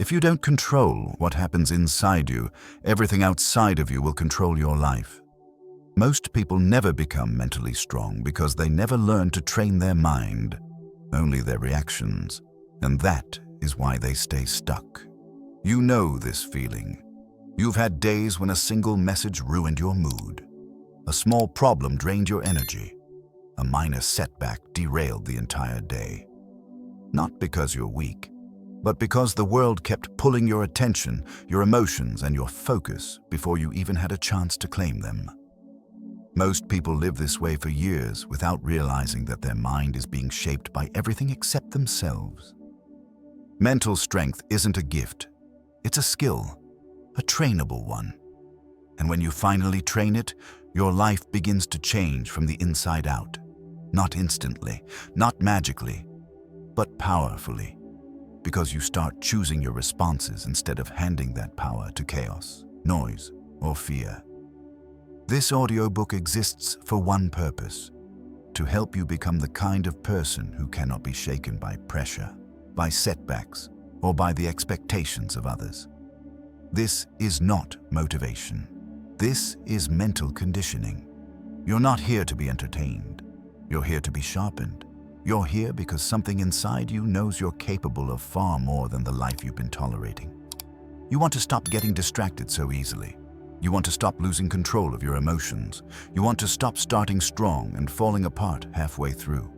If you don't control what happens inside you, everything outside of you will control your life. Most people never become mentally strong because they never learn to train their mind, only their reactions, and that is why they stay stuck. You know this feeling. You've had days when a single message ruined your mood. A small problem drained your energy. A minor setback derailed the entire day. Not because you're weak, but because the world kept pulling your attention, your emotions, and your focus before you even had a chance to claim them. Most people live this way for years without realizing that their mind is being shaped by everything except themselves. Mental strength isn't a gift. It's a skill, a trainable one. And when you finally train it, your life begins to change from the inside out. Not instantly, not magically, but powerfully. Because you start choosing your responses instead of handing that power to chaos, noise, or fear. This audiobook exists for one purpose: to help you become the kind of person who cannot be shaken by pressure, by setbacks, or by the expectations of others. This is not motivation. This is mental conditioning. You're not here to be entertained. You're here to be sharpened. You're here because something inside you knows you're capable of far more than the life you've been tolerating. You want to stop getting distracted so easily. You want to stop losing control of your emotions. You want to stop starting strong and falling apart halfway through.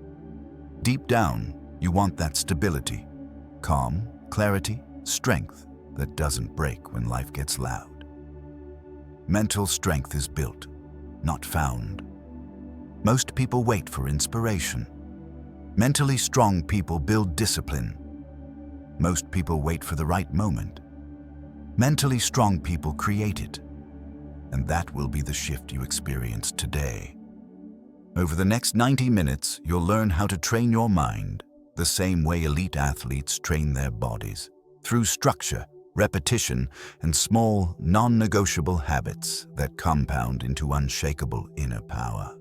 Deep down, you want that stability, calm, clarity, strength that doesn't break when life gets loud. Mental strength is built, not found. Most people wait for inspiration. Mentally strong people build discipline. Most people wait for the right moment. Mentally strong people create it. And that will be the shift you experience today. Over the next 90 minutes, you'll learn how to train your mind the same way elite athletes train their bodies, through structure, repetition, and small, non-negotiable habits that compound into unshakable inner power.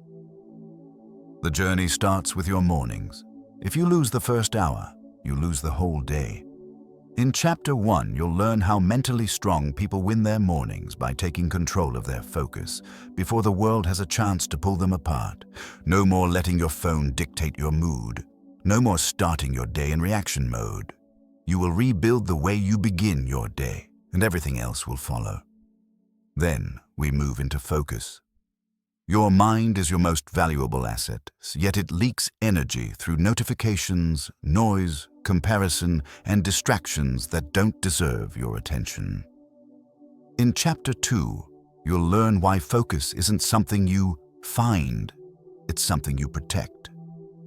The journey starts with your mornings. If you lose the first hour, you lose the whole day. In Chapter 1, you'll learn how mentally strong people win their mornings by taking control of their focus before the world has a chance to pull them apart. No more letting your phone dictate your mood. No more starting your day in reaction mode. You will rebuild the way you begin your day, and everything else will follow. Then we move into focus. Your mind is your most valuable asset, yet it leaks energy through notifications, noise, comparison, and distractions that don't deserve your attention. In Chapter 2, you'll learn why focus isn't something you find, it's something you protect.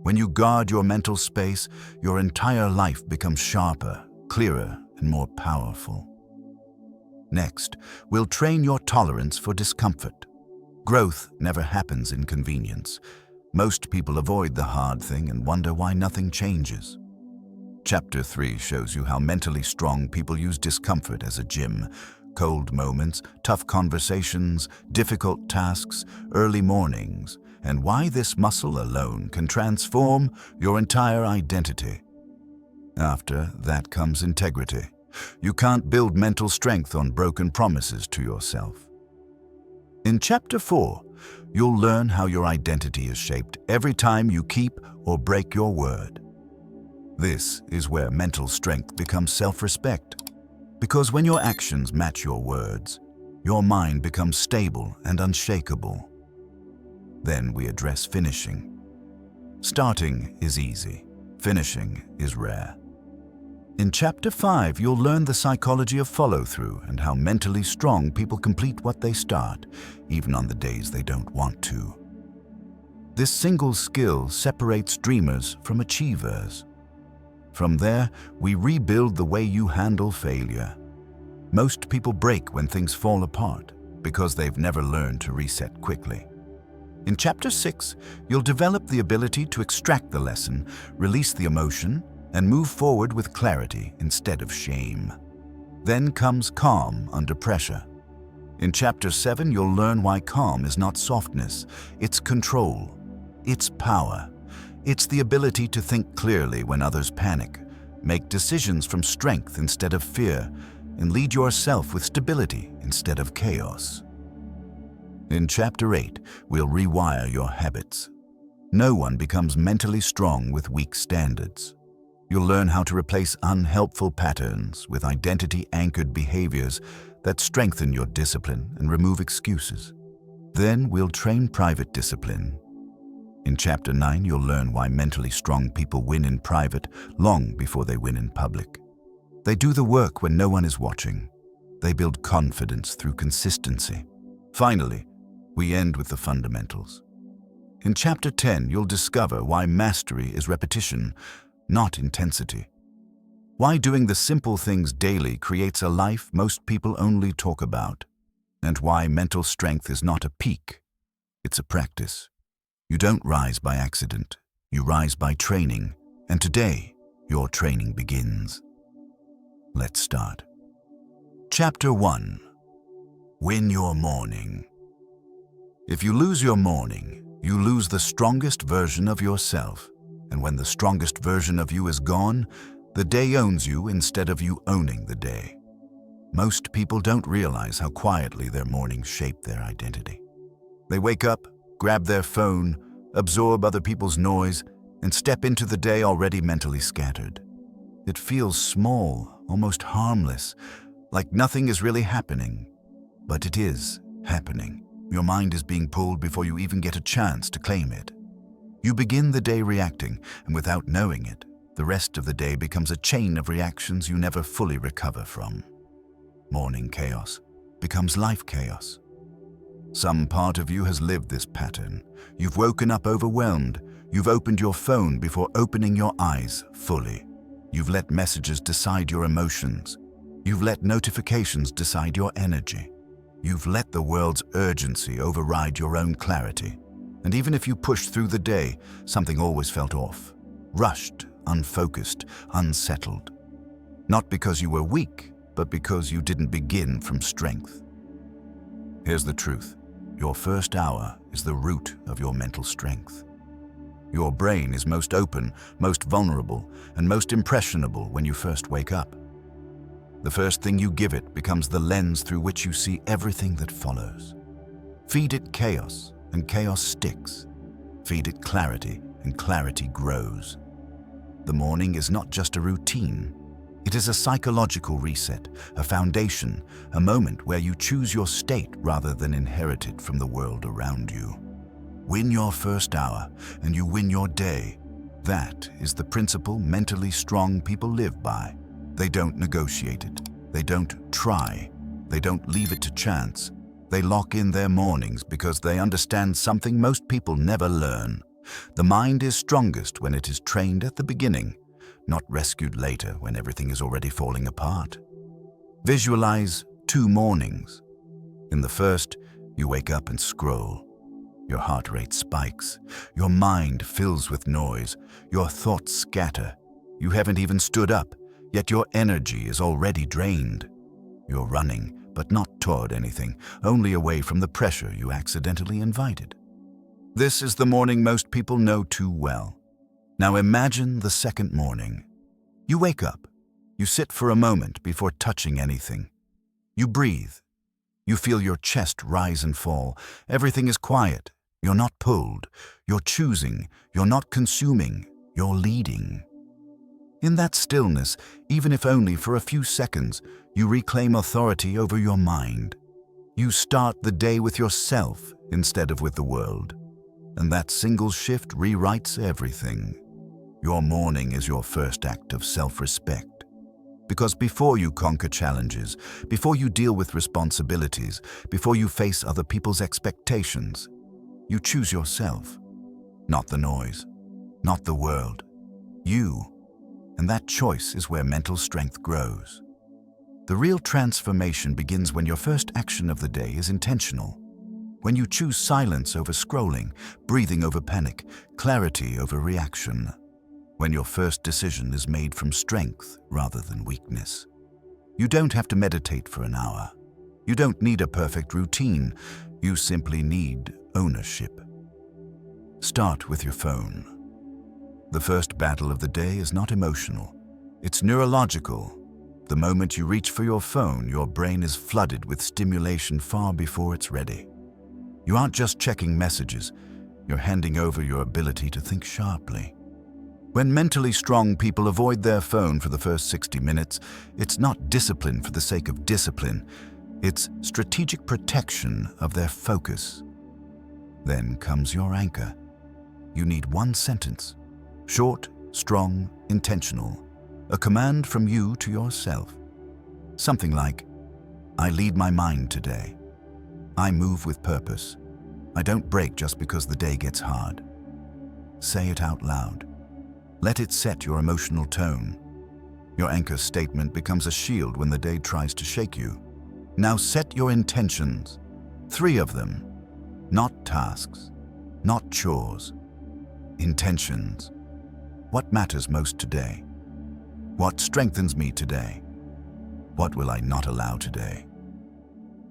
When you guard your mental space, your entire life becomes sharper, clearer, and more powerful. Next, we'll train your tolerance for discomfort. Growth never happens in convenience. Most people avoid the hard thing and wonder why nothing changes. Chapter 3 shows you how mentally strong people use discomfort as a gym. Cold moments, tough conversations, difficult tasks, early mornings, and why this muscle alone can transform your entire identity. After that comes integrity. You can't build mental strength on broken promises to yourself. In Chapter 4, you'll learn how your identity is shaped every time you keep or break your word. This is where mental strength becomes self-respect. Because when your actions match your words, your mind becomes stable and unshakable. Then we address finishing. Starting is easy. Finishing is rare. In Chapter 5, you'll learn the psychology of follow-through and how mentally strong people complete what they start, even on the days they don't want to. This single skill separates dreamers from achievers. From there, we rebuild the way you handle failure. Most people break when things fall apart because they've never learned to reset quickly. In Chapter 6, you'll develop the ability to extract the lesson, release the emotion, and move forward with clarity instead of shame. Then comes calm under pressure. In Chapter 7, you'll learn why calm is not softness, it's control, it's power. It's the ability to think clearly when others panic, Make decisions from strength instead of fear, and lead yourself with stability instead of chaos. In Chapter 8, we'll rewire your habits. No one becomes mentally strong with weak standards. You'll learn how to replace unhelpful patterns with identity-anchored behaviors that strengthen your discipline and remove excuses. Then we'll train private discipline. In Chapter 9, you'll learn why mentally strong people win in private long before they win in public. They do the work when no one is watching. They build confidence through consistency. Finally, we end with the fundamentals. In Chapter 10, you'll discover why mastery is repetition, not intensity. Why doing the simple things daily creates a life most people only talk about. And why mental strength is not a peak, it's a practice. You don't rise by accident, you rise by training, and today, your training begins. Let's start. Chapter 1. Win your morning. If you lose your morning, you lose the strongest version of yourself. And when the strongest version of you is gone, the day owns you instead of you owning the day. Most people don't realize how quietly their mornings shape their identity. They wake up, grab their phone, absorb other people's noise, and step into the day already mentally scattered. It feels small, almost harmless, like nothing is really happening. But it is happening. Your mind is being pulled before you even get a chance to claim it. You begin the day reacting, and without knowing it, the rest of the day becomes a chain of reactions you never fully recover from. Morning chaos becomes life chaos. Some part of you has lived this pattern. You've woken up overwhelmed. You've opened your phone before opening your eyes fully. You've let messages decide your emotions. You've let notifications decide your energy. You've let the world's urgency override your own clarity. And even if you pushed through the day, something always felt off. Rushed, unfocused, unsettled. Not because you were weak, but because you didn't begin from strength. Here's the truth. Your first hour is the root of your mental strength. Your brain is most open, most vulnerable, and most impressionable when you first wake up. The first thing you give it becomes the lens through which you see everything that follows. Feed it chaos, and chaos sticks. Feed it clarity, and clarity grows. The morning is not just a routine. It is a psychological reset, a foundation, a moment where you choose your state rather than inherit it from the world around you. Win your first hour, and you win your day. That is the principle mentally strong people live by. They don't negotiate it. They don't try. They don't leave it to chance. They lock in their mornings because they understand something most people never learn. The mind is strongest when it is trained at the beginning, not rescued later when everything is already falling apart. Visualize 2 mornings. In the first, you wake up and scroll. Your heart rate spikes. Your mind fills with noise. Your thoughts scatter. You haven't even stood up, yet your energy is already drained. You're running, but not toward anything, only away from the pressure you accidentally invited. This is the morning most people know too well. Now imagine the second morning. You wake up. You sit for a moment before touching anything. You breathe. You feel your chest rise and fall. Everything is quiet. You're not pulled. You're choosing. You're not consuming. You're leading. In that stillness, even if only for a few seconds, you reclaim authority over your mind. You start the day with yourself instead of with the world. And that single shift rewrites everything. Your morning is your first act of self-respect. Because before you conquer challenges, before you deal with responsibilities, before you face other people's expectations, you choose yourself. Not the noise, not the world. You. And that choice is where mental strength grows. The real transformation begins when your first action of the day is intentional. When you choose silence over scrolling, breathing over panic, clarity over reaction. When your first decision is made from strength rather than weakness. You don't have to meditate for an hour. You don't need a perfect routine. You simply need ownership. Start with your phone. The first battle of the day is not emotional. It's neurological. The moment you reach for your phone, your brain is flooded with stimulation far before it's ready. You aren't just checking messages, you're handing over your ability to think sharply. When mentally strong people avoid their phone for the first 60 minutes, it's not discipline for the sake of discipline. It's strategic protection of their focus. Then comes your anchor. You need one sentence. Short, strong, intentional. A command from you to yourself. Something like, I lead my mind today. I move with purpose. I don't break just because the day gets hard. Say it out loud. Let it set your emotional tone. Your anchor statement becomes a shield when the day tries to shake you. Now set your intentions. 3 of them. Not tasks. Not chores. Intentions. What matters most today? What strengthens me today? What will I not allow today?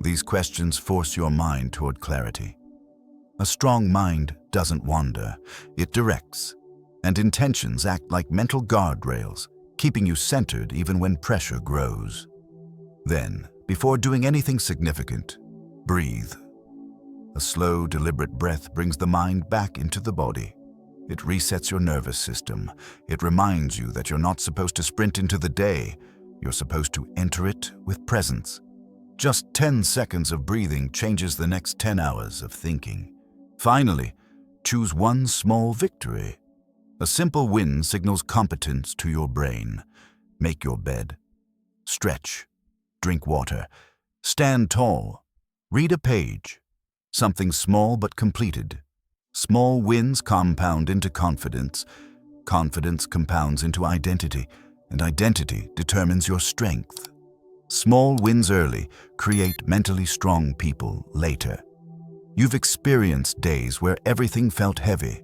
These questions force your mind toward clarity. A strong mind doesn't wander, it directs, and intentions act like mental guardrails, keeping you centered even when pressure grows. Then, before doing anything significant, breathe. A slow, deliberate breath brings the mind back into the body. It resets your nervous system. It reminds you that you're not supposed to sprint into the day. You're supposed to enter it with presence. Just 10 seconds of breathing changes the next 10 hours of thinking. Finally, choose one small victory. A simple win signals competence to your brain. Make your bed. Stretch. Drink water. Stand tall. Read a page. Something small but completed. Small wins compound into confidence. Confidence compounds into identity, and identity determines your strength. Small wins early create mentally strong people later. You've experienced days where everything felt heavy.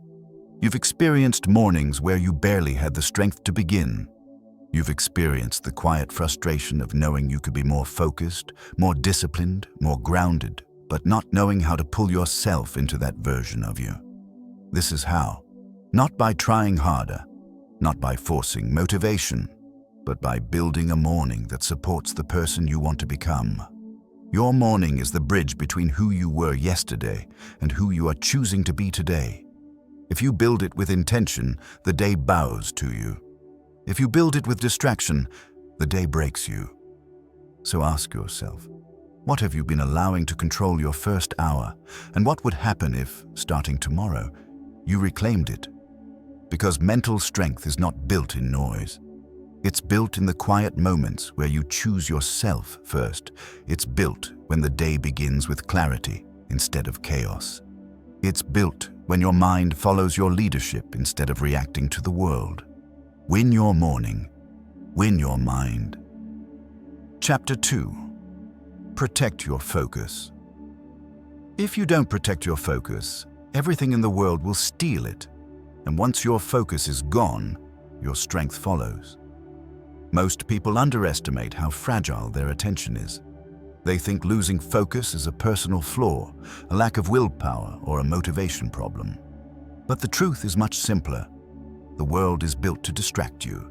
You've experienced mornings where you barely had the strength to begin. You've experienced the quiet frustration of knowing you could be more focused, more disciplined, more grounded, but not knowing how to pull yourself into that version of you. This is how. Not by trying harder, not by forcing motivation, but by building a morning that supports the person you want to become. Your morning is the bridge between who you were yesterday and who you are choosing to be today. If you build it with intention, the day bows to you. If you build it with distraction, the day breaks you. So ask yourself, what have you been allowing to control your first hour? And what would happen if, starting tomorrow, you reclaimed it? Because mental strength is not built in noise. It's built in the quiet moments where you choose yourself first. It's built when the day begins with clarity instead of chaos. It's built when your mind follows your leadership instead of reacting to the world. Win your morning. Win your mind. Chapter 2. Protect your focus. If you don't protect your focus, everything in the world will steal it. And once your focus is gone, your strength follows. Most people underestimate how fragile their attention is. They think losing focus is a personal flaw, a lack of willpower, or a motivation problem. But the truth is much simpler. The world is built to distract you.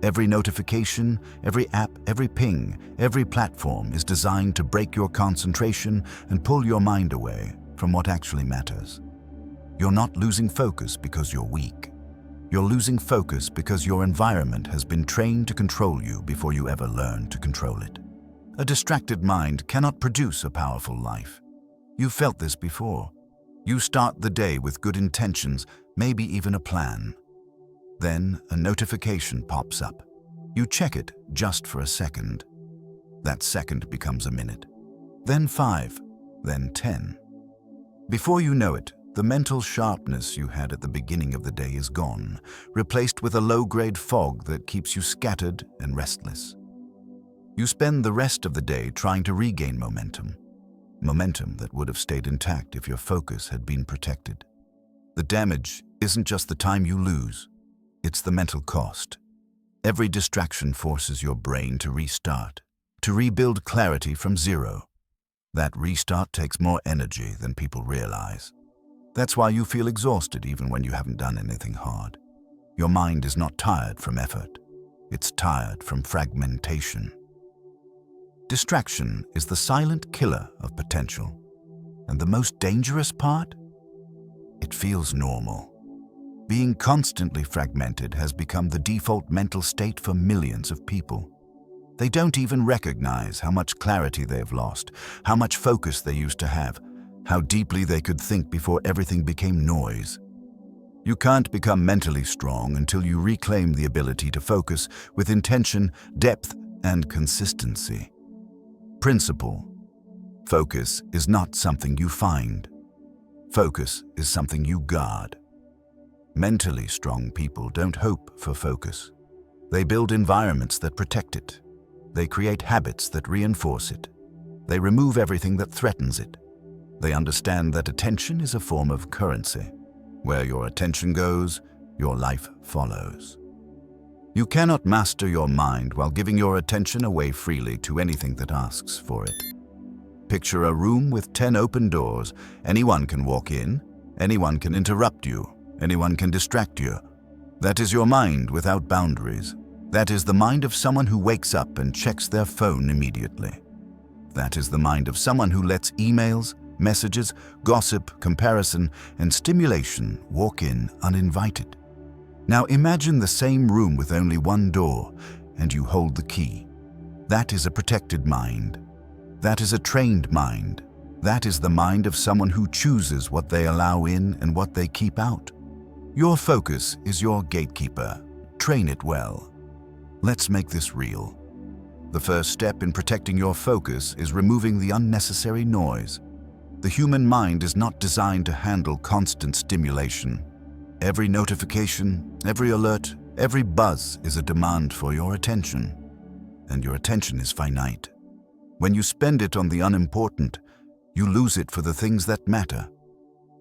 Every notification, every app, every ping, every platform is designed to break your concentration and pull your mind away from what actually matters. You're not losing focus because you're weak. You're losing focus because your environment has been trained to control you before you ever learn to control it. A distracted mind cannot produce a powerful life. You've felt this before. You start the day with good intentions, maybe even a plan. Then a notification pops up. You check it just for a second. That second becomes a minute, then 5, then 10. Before you know it, the mental sharpness you had at the beginning of the day is gone, replaced with a low-grade fog that keeps you scattered and restless. You spend the rest of the day trying to regain momentum that would have stayed intact if your focus had been protected. The damage isn't just the time you lose, it's the mental cost. Every distraction forces your brain to restart, to rebuild clarity from zero. That restart takes more energy than people realize. That's why you feel exhausted even when you haven't done anything hard. Your mind is not tired from effort. It's tired from fragmentation. Distraction is the silent killer of potential. And the most dangerous part? It feels normal. Being constantly fragmented has become the default mental state for millions of people. They don't even recognize how much clarity they've lost, how much focus they used to have, how deeply they could think before everything became noise. You can't become mentally strong until you reclaim the ability to focus with intention, depth, and consistency. Principle. Focus is not something you find. Focus is something you guard. Mentally strong people don't hope for focus. They build environments that protect it. They create habits that reinforce it. They remove everything that threatens it. They understand that attention is a form of currency. Where your attention goes, your life follows. You cannot master your mind while giving your attention away freely to anything that asks for it. Picture a room with 10 open doors. Anyone can walk in, anyone can interrupt you, anyone can distract you. That is your mind without boundaries. That is the mind of someone who wakes up and checks their phone immediately. That is the mind of someone who lets emails, messages, gossip, comparison, and stimulation walk in uninvited. Now imagine the same room with only one door, and you hold the key. That is a protected mind. That is a trained mind. That is the mind of someone who chooses what they allow in and what they keep out. Your focus is your gatekeeper. Train it well. Let's make this real. The first step in protecting your focus is removing the unnecessary noise. The human mind is not designed to handle constant stimulation. Every notification, every alert, every buzz is a demand for your attention. And your attention is finite. When you spend it on the unimportant, you lose it for the things that matter.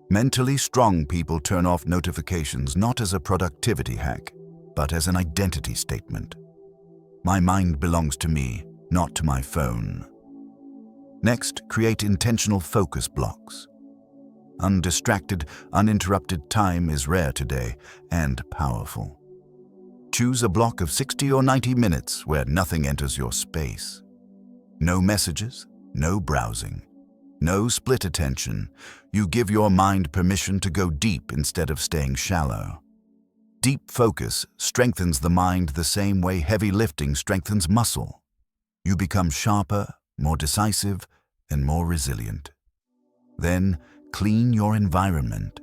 Mentally strong people turn off notifications not as a productivity hack, but as an identity statement. My mind belongs to me, not to my phone. Next, create intentional focus blocks. Undistracted, uninterrupted time is rare today and powerful. Choose a block of 60 or 90 minutes where nothing enters your space. No messages, no browsing, no split attention. You give your mind permission to go deep instead of staying shallow. Deep focus strengthens the mind the same way heavy lifting strengthens muscle. You become sharper, more decisive, and more resilient. Then, clean your environment.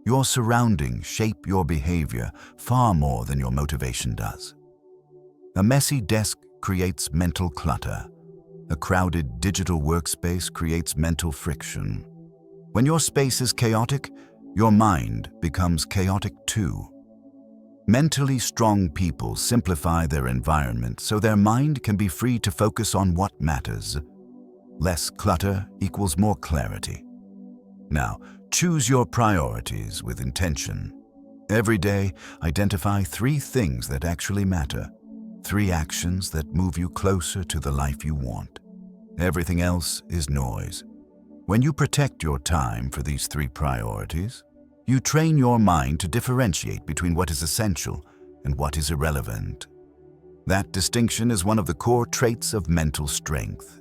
Your surroundings shape your behavior far more than your motivation does. A messy desk creates mental clutter. A crowded digital workspace creates mental friction. When your space is chaotic, your mind becomes chaotic too. Mentally strong people simplify their environment so their mind can be free to focus on what matters. Less clutter equals more clarity. Now, choose your priorities with intention. Every day, identify 3 things that actually matter. 3 actions that move you closer to the life you want. Everything else is noise. When you protect your time for these 3 priorities, you train your mind to differentiate between what is essential and what is irrelevant. That distinction is one of the core traits of mental strength.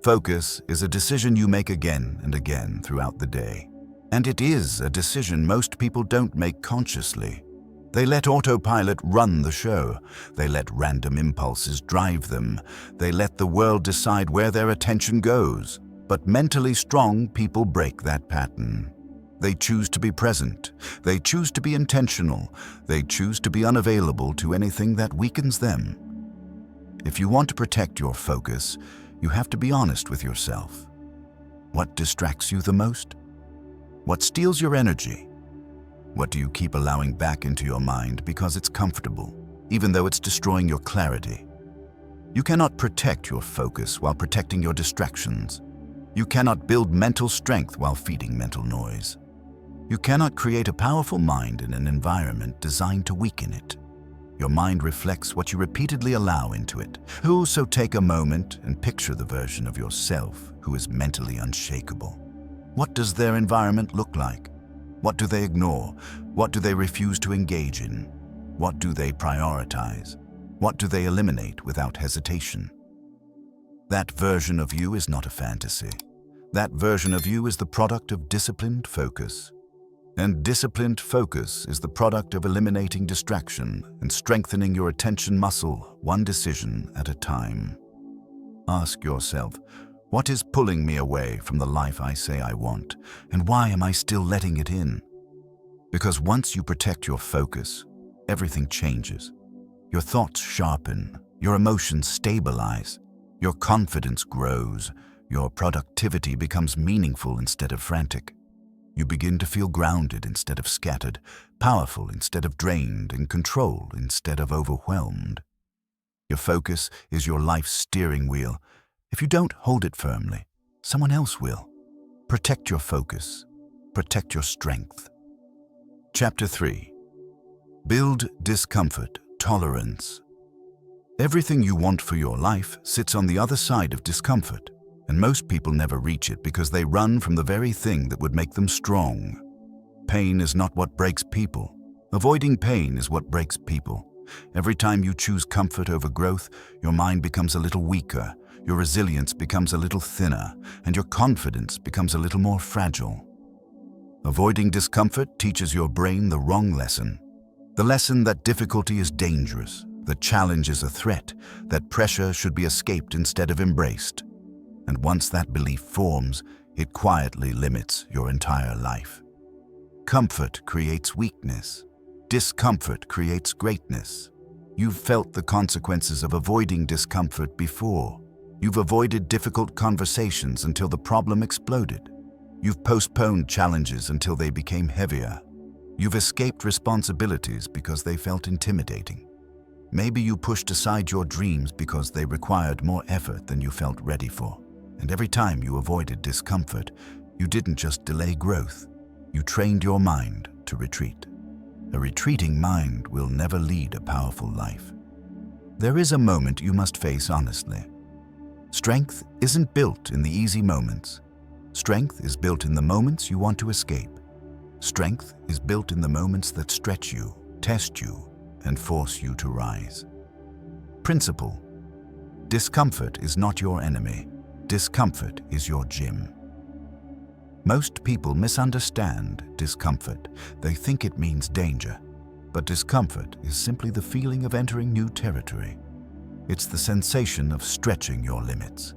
Focus is a decision you make again and again throughout the day. And it is a decision most people don't make consciously. They let autopilot run the show. They let random impulses drive them. They let the world decide where their attention goes. But mentally strong people break that pattern. They choose to be present. They choose to be intentional. They choose to be unavailable to anything that weakens them. If you want to protect your focus, you have to be honest with yourself. What distracts you the most? What steals your energy? What do you keep allowing back into your mind because it's comfortable, even though it's destroying your clarity? You cannot protect your focus while protecting your distractions. You cannot build mental strength while feeding mental noise. You cannot create a powerful mind in an environment designed to weaken it. Your mind reflects what you repeatedly allow into it. So take a moment and picture the version of yourself who is mentally unshakable. What does their environment look like? What do they ignore? What do they refuse to engage in? What do they prioritize? What do they eliminate without hesitation? That version of you is not a fantasy. That version of you is the product of disciplined focus. And disciplined focus is the product of eliminating distraction and strengthening your attention muscle one decision at a time. Ask yourself, what is pulling me away from the life I say I want, and why am I still letting it in? Because once you protect your focus, everything changes. Your thoughts sharpen, your emotions stabilize, your confidence grows, your productivity becomes meaningful instead of frantic. You begin to feel grounded instead of scattered, powerful instead of drained, in control instead of overwhelmed. Your focus is your life's steering wheel. If you don't hold it firmly, someone else will. Protect your focus. Protect your strength. Chapter 3. Build discomfort tolerance. Everything you want for your life sits on the other side of discomfort, and most people never reach it because they run from the very thing that would make them strong. Pain is not what breaks people. Avoiding pain is what breaks people. Every time you choose comfort over growth, your mind becomes a little weaker, your resilience becomes a little thinner, and your confidence becomes a little more fragile. Avoiding discomfort teaches your brain the wrong lesson. The lesson that difficulty is dangerous, that challenge is a threat, that pressure should be escaped instead of embraced. And once that belief forms, it quietly limits your entire life. Comfort creates weakness. Discomfort creates greatness. You've felt the consequences of avoiding discomfort before. You've avoided difficult conversations until the problem exploded. You've postponed challenges until they became heavier. You've escaped responsibilities because they felt intimidating. Maybe you pushed aside your dreams because they required more effort than you felt ready for. And every time you avoided discomfort, you didn't just delay growth. You trained your mind to retreat. A retreating mind will never lead a powerful life. There is a moment you must face honestly. Strength isn't built in the easy moments. Strength is built in the moments you want to escape. Strength is built in the moments that stretch you, test you, and force you to rise. Principle: discomfort is not your enemy. Discomfort is your gym. Most people misunderstand discomfort. They think it means danger. But discomfort is simply the feeling of entering new territory. It's the sensation of stretching your limits.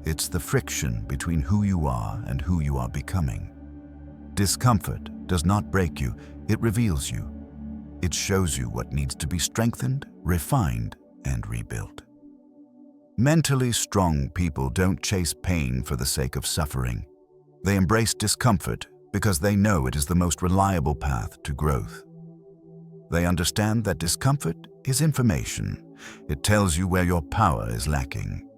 It's the friction between who you are and who you are becoming. Discomfort does not break you, it reveals you. It shows you what needs to be strengthened, refined, and rebuilt. Mentally strong people don't chase pain for the sake of suffering. They embrace discomfort because they know it is the most reliable path to growth. They understand that discomfort is information. It tells you where your power is lacking.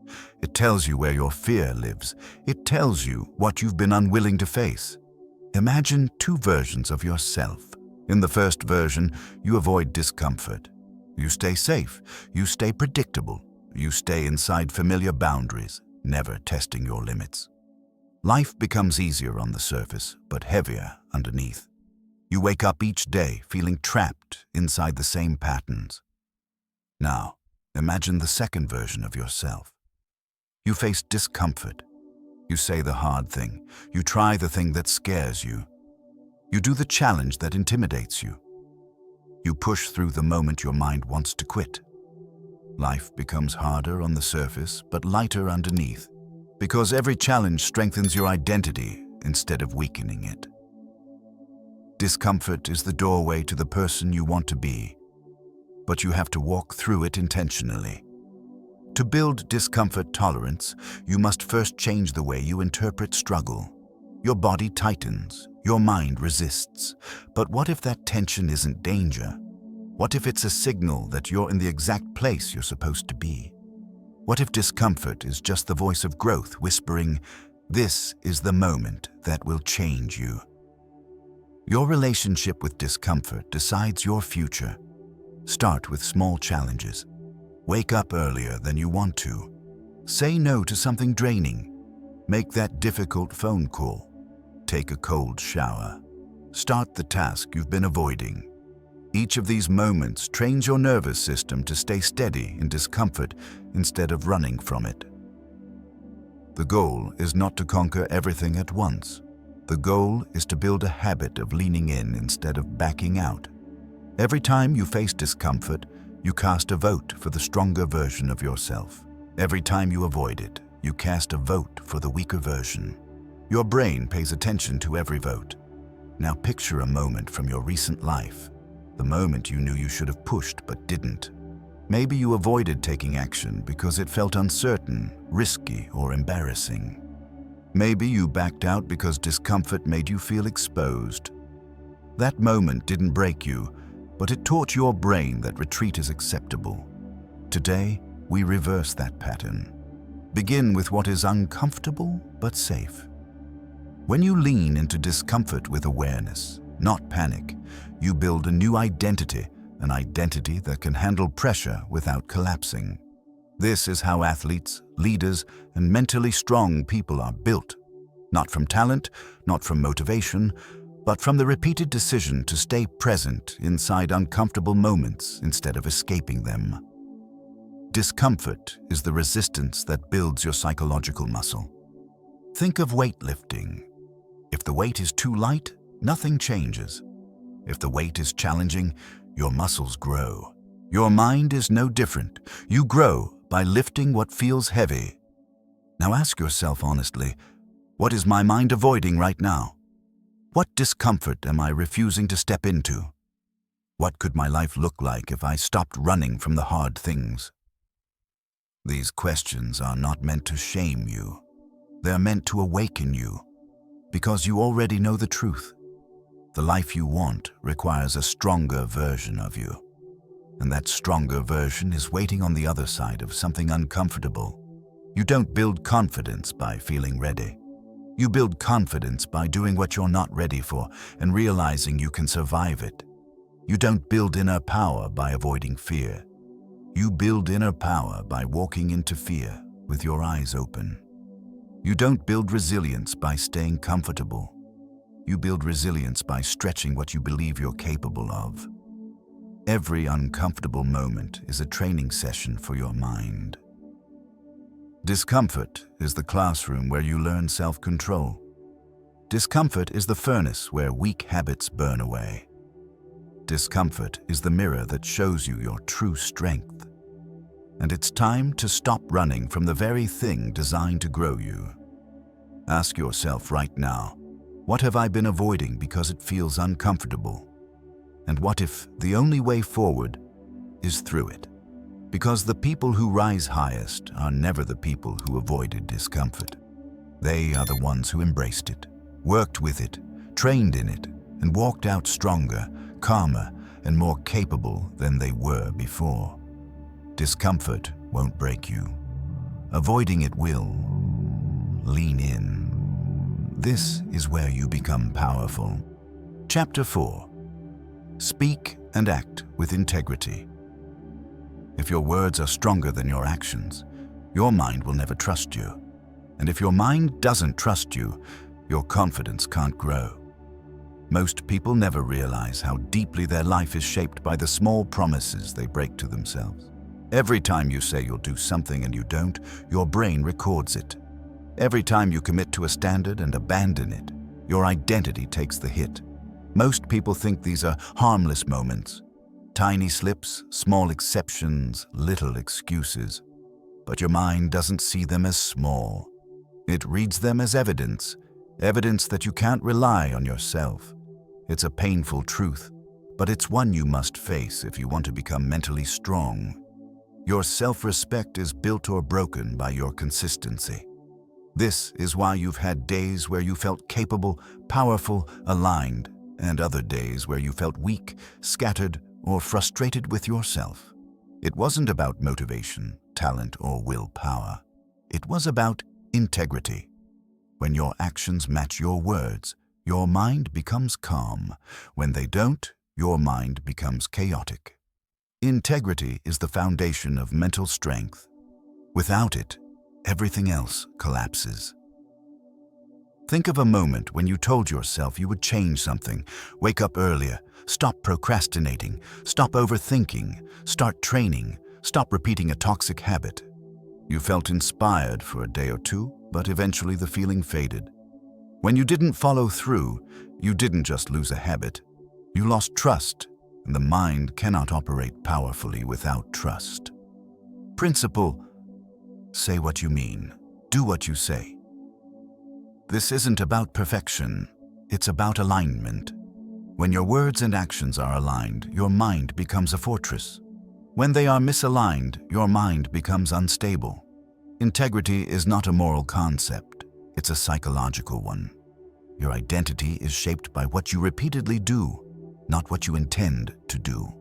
It tells you where your fear lives. It tells you what you've been unwilling to face. Imagine two versions of yourself. In the first version, you avoid discomfort. You stay safe. You stay predictable. You stay inside familiar boundaries, never testing your limits. Life becomes easier on the surface, but heavier underneath. You wake up each day feeling trapped inside the same patterns. Now, imagine the second version of yourself. You face discomfort. You say the hard thing. You try the thing that scares you. You do the challenge that intimidates you. You push through the moment your mind wants to quit. Life becomes harder on the surface, but lighter underneath, because every challenge strengthens your identity instead of weakening it. Discomfort is the doorway to the person you want to be, but you have to walk through it intentionally. To build discomfort tolerance, you must first change the way you interpret struggle. Your body tightens, your mind resists. But what if that tension isn't danger? What if it's a signal that you're in the exact place you're supposed to be? What if discomfort is just the voice of growth whispering, "This is the moment that will change you"? Your relationship with discomfort decides your future. Start with small challenges. Wake up earlier than you want to. Say no to something draining. Make that difficult phone call. Take a cold shower. Start the task you've been avoiding. Each of these moments trains your nervous system to stay steady in discomfort instead of running from it. The goal is not to conquer everything at once. The goal is to build a habit of leaning in instead of backing out. Every time you face discomfort, you cast a vote for the stronger version of yourself. Every time you avoid it, you cast a vote for the weaker version. Your brain pays attention to every vote. Now picture a moment from your recent life, the moment you knew you should have pushed but didn't. Maybe you avoided taking action because it felt uncertain, risky, or embarrassing. Maybe you backed out because discomfort made you feel exposed. That moment didn't break you, but it taught your brain that retreat is acceptable. Today, we reverse that pattern. Begin with what is uncomfortable but safe. When you lean into discomfort with awareness, not panic, you build a new identity, an identity that can handle pressure without collapsing. This is how athletes, leaders, and mentally strong people are built. Not from talent, not from motivation, but from the repeated decision to stay present inside uncomfortable moments instead of escaping them. Discomfort is the resistance that builds your psychological muscle. Think of weightlifting. If the weight is too light, nothing changes. If the weight is challenging, your muscles grow. Your mind is no different. You grow by lifting what feels heavy. Now ask yourself honestly, what is my mind avoiding right now? What discomfort am I refusing to step into? What could my life look like if I stopped running from the hard things? These questions are not meant to shame you. They're meant to awaken you, because you already know the truth. The life you want requires a stronger version of you. And that stronger version is waiting on the other side of something uncomfortable. You don't build confidence by feeling ready. You build confidence by doing what you're not ready for and realizing you can survive it. You don't build inner power by avoiding fear. You build inner power by walking into fear with your eyes open. You don't build resilience by staying comfortable. You build resilience by stretching what you believe you're capable of. Every uncomfortable moment is a training session for your mind. Discomfort is the classroom where you learn self-control. Discomfort is the furnace where weak habits burn away. Discomfort is the mirror that shows you your true strength. And it's time to stop running from the very thing designed to grow you. Ask yourself right now, what have I been avoiding because it feels uncomfortable? And what if the only way forward is through it? Because the people who rise highest are never the people who avoided discomfort. They are the ones who embraced it, worked with it, trained in it, and walked out stronger, calmer, and more capable than they were before. Discomfort won't break you. Avoiding it will. Lean in. This is where you become powerful. Chapter 4. Speak and act with integrity. If your words are stronger than your actions, your mind will never trust you. And if your mind doesn't trust you, your confidence can't grow. Most people never realize how deeply their life is shaped by the small promises they break to themselves. Every time you say you'll do something and you don't, your brain records it. Every time you commit to a standard and abandon it, your identity takes the hit. Most people think these are harmless moments. Tiny slips, small exceptions, little excuses. But your mind doesn't see them as small. It reads them as evidence that you can't rely on yourself. It's a painful truth, but it's one you must face if you want to become mentally strong. Your self-respect is built or broken by your consistency. This is why you've had days where you felt capable, powerful, aligned, and other days where you felt weak, scattered, or frustrated with yourself. It wasn't about motivation, talent, or willpower. It was about integrity. When your actions match your words, your mind becomes calm. When they don't, your mind becomes chaotic. Integrity is the foundation of mental strength. Without it, everything else collapses. Think of a moment when you told yourself you would change something, wake up earlier, stop procrastinating, stop overthinking, start training, stop repeating a toxic habit. You felt inspired for a day or two, but eventually the feeling faded. When you didn't follow through, you didn't just lose a habit. You lost trust, and the mind cannot operate powerfully without trust. Principle: say what you mean, do what you say. This isn't about perfection, it's about alignment. When your words and actions are aligned, your mind becomes a fortress. When they are misaligned, your mind becomes unstable. Integrity is not a moral concept, it's a psychological one. Your identity is shaped by what you repeatedly do, not what you intend to do.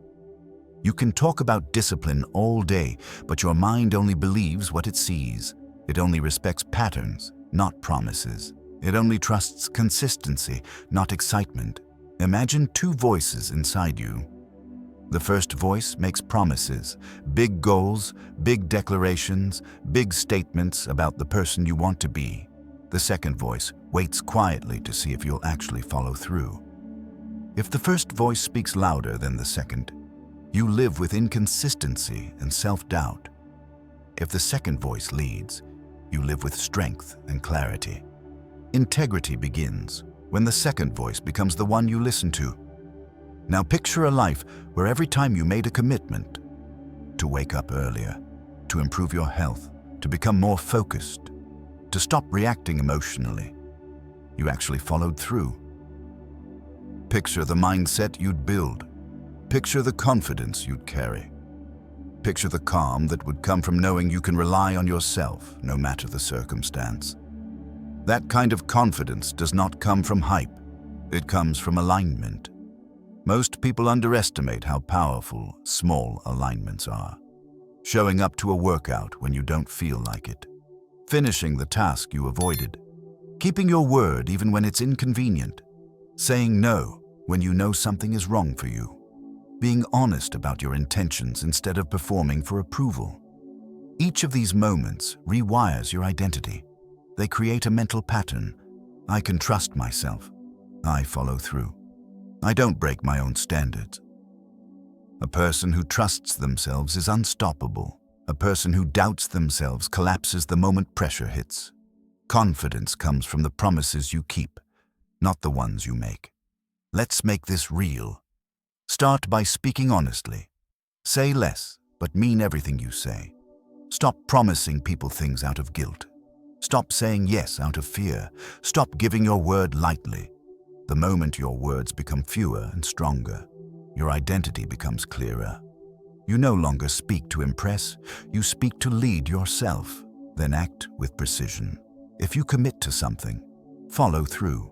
You can talk about discipline all day, but your mind only believes what it sees. It only respects patterns, not promises. It only trusts consistency, not excitement. Imagine two voices inside you. The first voice makes promises, big goals, big declarations, big statements about the person you want to be. The second voice waits quietly to see if you'll actually follow through. If the first voice speaks louder than the second, you live with inconsistency and self-doubt. If the second voice leads, you live with strength and clarity. Integrity begins when the second voice becomes the one you listen to. Now picture a life where every time you made a commitment to wake up earlier, to improve your health, to become more focused, to stop reacting emotionally, you actually followed through. Picture the mindset you'd build. Picture the confidence you'd carry. Picture the calm that would come from knowing you can rely on yourself no matter the circumstance. That kind of confidence does not come from hype. It comes from alignment. Most people underestimate how powerful small alignments are. Showing up to a workout when you don't feel like it. Finishing the task you avoided. Keeping your word even when it's inconvenient. Saying no when you know something is wrong for you. Being honest about your intentions instead of performing for approval. Each of these moments rewires your identity. They create a mental pattern. I can trust myself. I follow through. I don't break my own standards. A person who trusts themselves is unstoppable. A person who doubts themselves collapses the moment pressure hits. Confidence comes from the promises you keep, not the ones you make. Let's make this real. Start by speaking honestly. Say less, but mean everything you say. Stop promising people things out of guilt. Stop saying yes out of fear. Stop giving your word lightly. The moment your words become fewer and stronger, your identity becomes clearer. You no longer speak to impress, you speak to lead yourself, then act with precision. If you commit to something, follow through.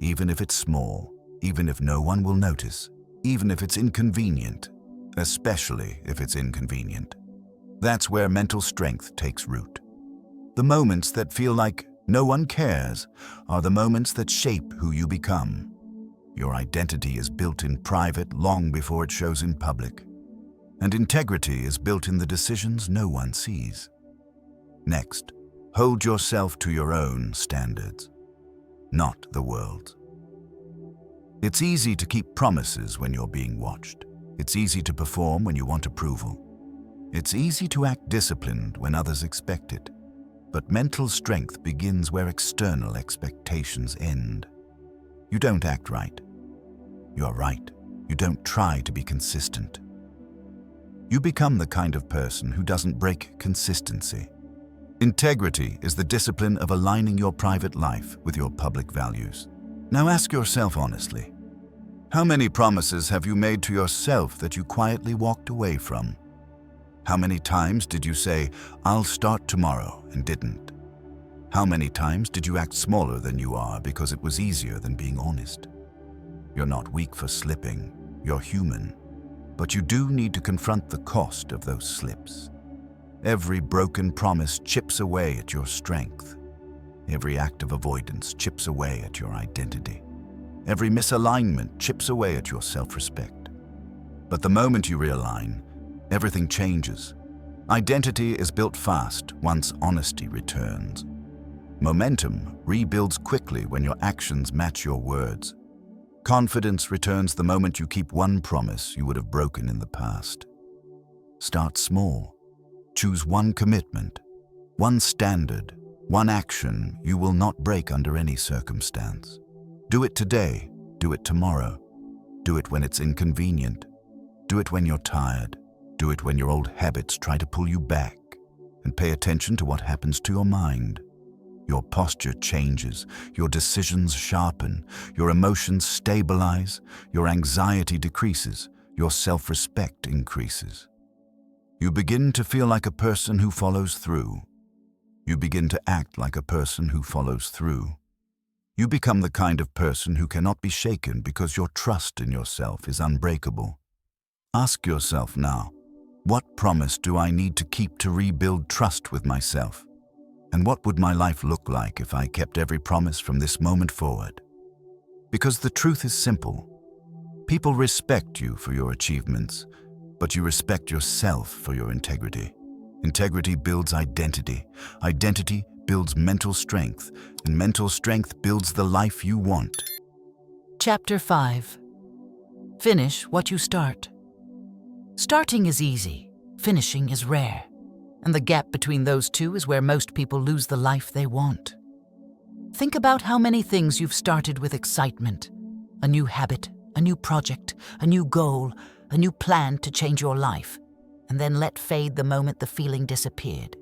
Even if it's small, even if no one will notice, even if it's inconvenient, especially if it's inconvenient. That's where mental strength takes root. The moments that feel like no one cares are the moments that shape who you become. Your identity is built in private long before it shows in public. And integrity is built in the decisions no one sees. Next, hold yourself to your own standards, not the world's. It's easy to keep promises when you're being watched. It's easy to perform when you want approval. It's easy to act disciplined when others expect it. But mental strength begins where external expectations end. You don't act right. You're right. You don't try to be consistent. You become the kind of person who doesn't break consistency. Integrity is the discipline of aligning your private life with your public values. Now ask yourself honestly, how many promises have you made to yourself that you quietly walked away from? How many times did you say, "I'll start tomorrow," and didn't? How many times did you act smaller than you are because it was easier than being honest? You're not weak for slipping, you're human. But you do need to confront the cost of those slips. Every broken promise chips away at your strength. Every act of avoidance chips away at your identity. Every misalignment chips away at your self-respect. But the moment you realign, everything changes. Identity is built fast once honesty returns. Momentum rebuilds quickly when your actions match your words. Confidence returns the moment you keep one promise you would have broken in the past. Start small. Choose one commitment, one standard, one action you will not break under any circumstance. Do it today, do it tomorrow. Do it when it's inconvenient. Do it when you're tired. Do it when your old habits try to pull you back. And pay attention to what happens to your mind. Your posture changes, your decisions sharpen, your emotions stabilize, your anxiety decreases, your self-respect increases. You begin to feel like a person who follows through. You begin to act like a person who follows through. You become the kind of person who cannot be shaken because your trust in yourself is unbreakable. Ask yourself now, what promise do I need to keep to rebuild trust with myself? And what would my life look like if I kept every promise from this moment forward? Because the truth is simple. People respect you for your achievements, but you respect yourself for your integrity. Integrity builds identity. Identity builds mental strength, and mental strength builds the life you want. Chapter 5. Finish what you start. Starting is easy, finishing is rare, and the gap between those two is where most people lose the life they want. Think about how many things you've started with excitement. A new habit, a new project, a new goal, a new plan to change your life, and then let fade the moment the feeling disappeared.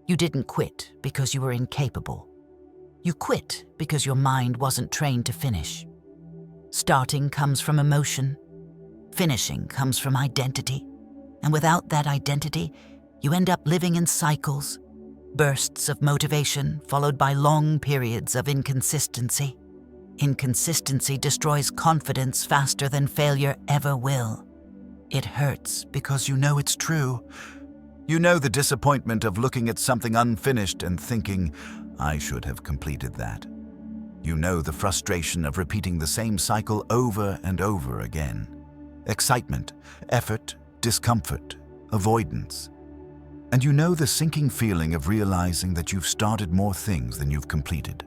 You didn't quit because you were incapable. You quit because your mind wasn't trained to finish. Starting comes from emotion. Finishing comes from identity. And without that identity, you end up living in cycles, bursts of motivation followed by long periods of inconsistency. Inconsistency destroys confidence faster than failure ever will. It hurts because you know it's true. You know the disappointment of looking at something unfinished and thinking, I should have completed that. You know the frustration of repeating the same cycle over and over again. Excitement, effort, discomfort, avoidance. And you know the sinking feeling of realizing that you've started more things than you've completed,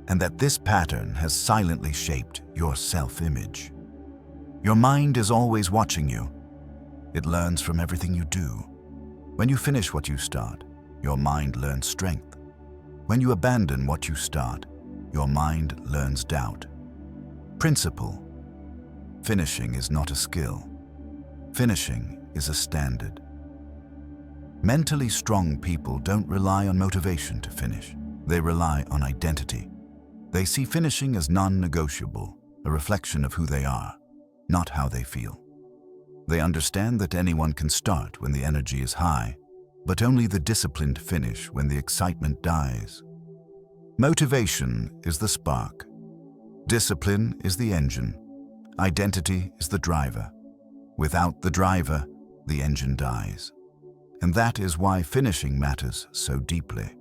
and that this pattern has silently shaped your self-image. Your mind is always watching you. It learns from everything you do. When you finish what you start, your mind learns strength. When you abandon what you start, your mind learns doubt. Principle. Finishing is not a skill. Finishing is a standard. Mentally strong people don't rely on motivation to finish. They rely on identity. They see finishing as non-negotiable, a reflection of who they are, not how they feel. They understand that anyone can start when the energy is high, but only the disciplined finish when the excitement dies. Motivation is the spark. Discipline is the engine. Identity is the driver. Without the driver, the engine dies. And that is why finishing matters so deeply.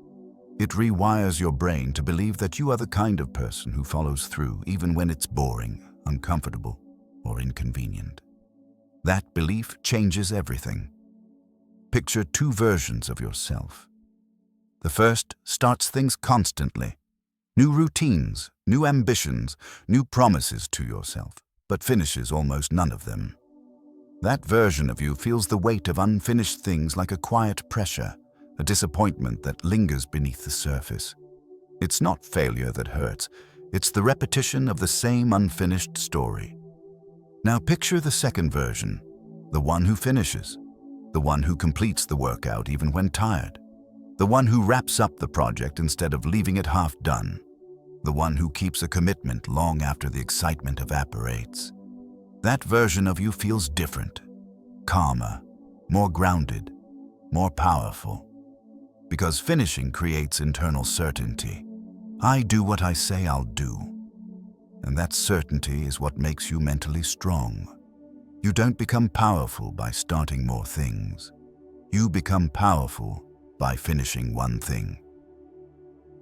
It rewires your brain to believe that you are the kind of person who follows through even when it's boring, uncomfortable, or inconvenient. That belief changes everything. Picture two versions of yourself. The first starts things constantly. New routines, new ambitions, new promises to yourself, but finishes almost none of them. That version of you feels the weight of unfinished things like a quiet pressure, a disappointment that lingers beneath the surface. It's not failure that hurts, it's the repetition of the same unfinished story. Now picture the second version, the one who finishes, the one who completes the workout even when tired, the one who wraps up the project instead of leaving it half done, the one who keeps a commitment long after the excitement evaporates. That version of you feels different, calmer, more grounded, more powerful. Because finishing creates internal certainty. I do what I say I'll do. And that certainty is what makes you mentally strong. You don't become powerful by starting more things. You become powerful by finishing one thing.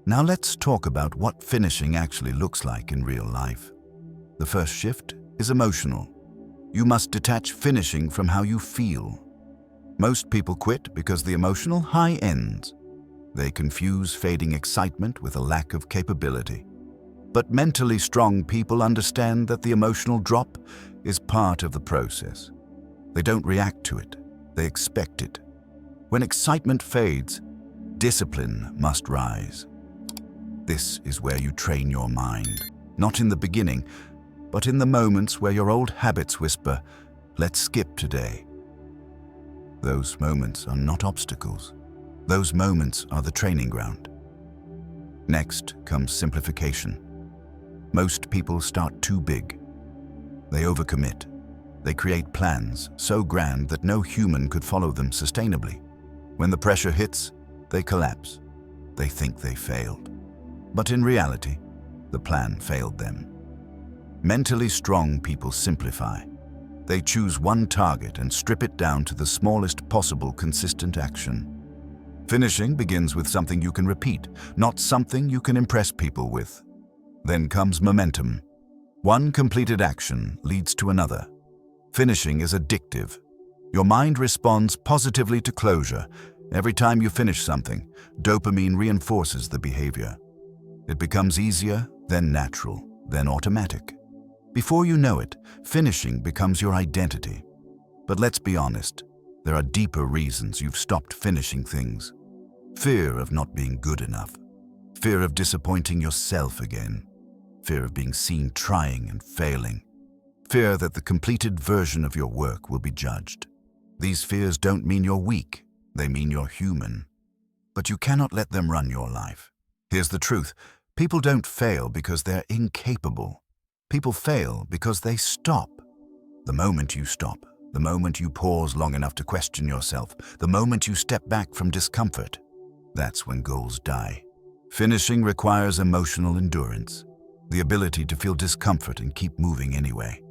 Now let's talk about what finishing actually looks like in real life. The first shift is emotional. You must detach finishing from how you feel. Most people quit because the emotional high ends. They confuse fading excitement with a lack of capability. But mentally strong people understand that the emotional drop is part of the process. They don't react to it, they expect it. When excitement fades, discipline must rise. This is where you train your mind, not in the beginning, but in the moments where your old habits whisper, "Let's skip today." Those moments are not obstacles. Those moments are the training ground. Next comes simplification. Most people start too big. They overcommit. They create plans so grand that no human could follow them sustainably. When the pressure hits, they collapse. They think they failed. But in reality, the plan failed them. Mentally strong people simplify. They choose one target and strip it down to the smallest possible consistent action. Finishing begins with something you can repeat, not something you can impress people with. Then comes momentum. One completed action leads to another. Finishing is addictive. Your mind responds positively to closure. Every time you finish something, dopamine reinforces the behavior. It becomes easier, then natural, then automatic. Before you know it, finishing becomes your identity. But let's be honest, there are deeper reasons you've stopped finishing things. Fear of not being good enough. Fear of disappointing yourself again. Fear of being seen trying and failing. Fear that the completed version of your work will be judged. These fears don't mean you're weak, they mean you're human. But you cannot let them run your life. Here's the truth, people don't fail because they're incapable. People fail because they stop. The moment you stop, the moment you pause long enough to question yourself, the moment you step back from discomfort, that's when goals die. Finishing requires emotional endurance, the ability to feel discomfort and keep moving anyway.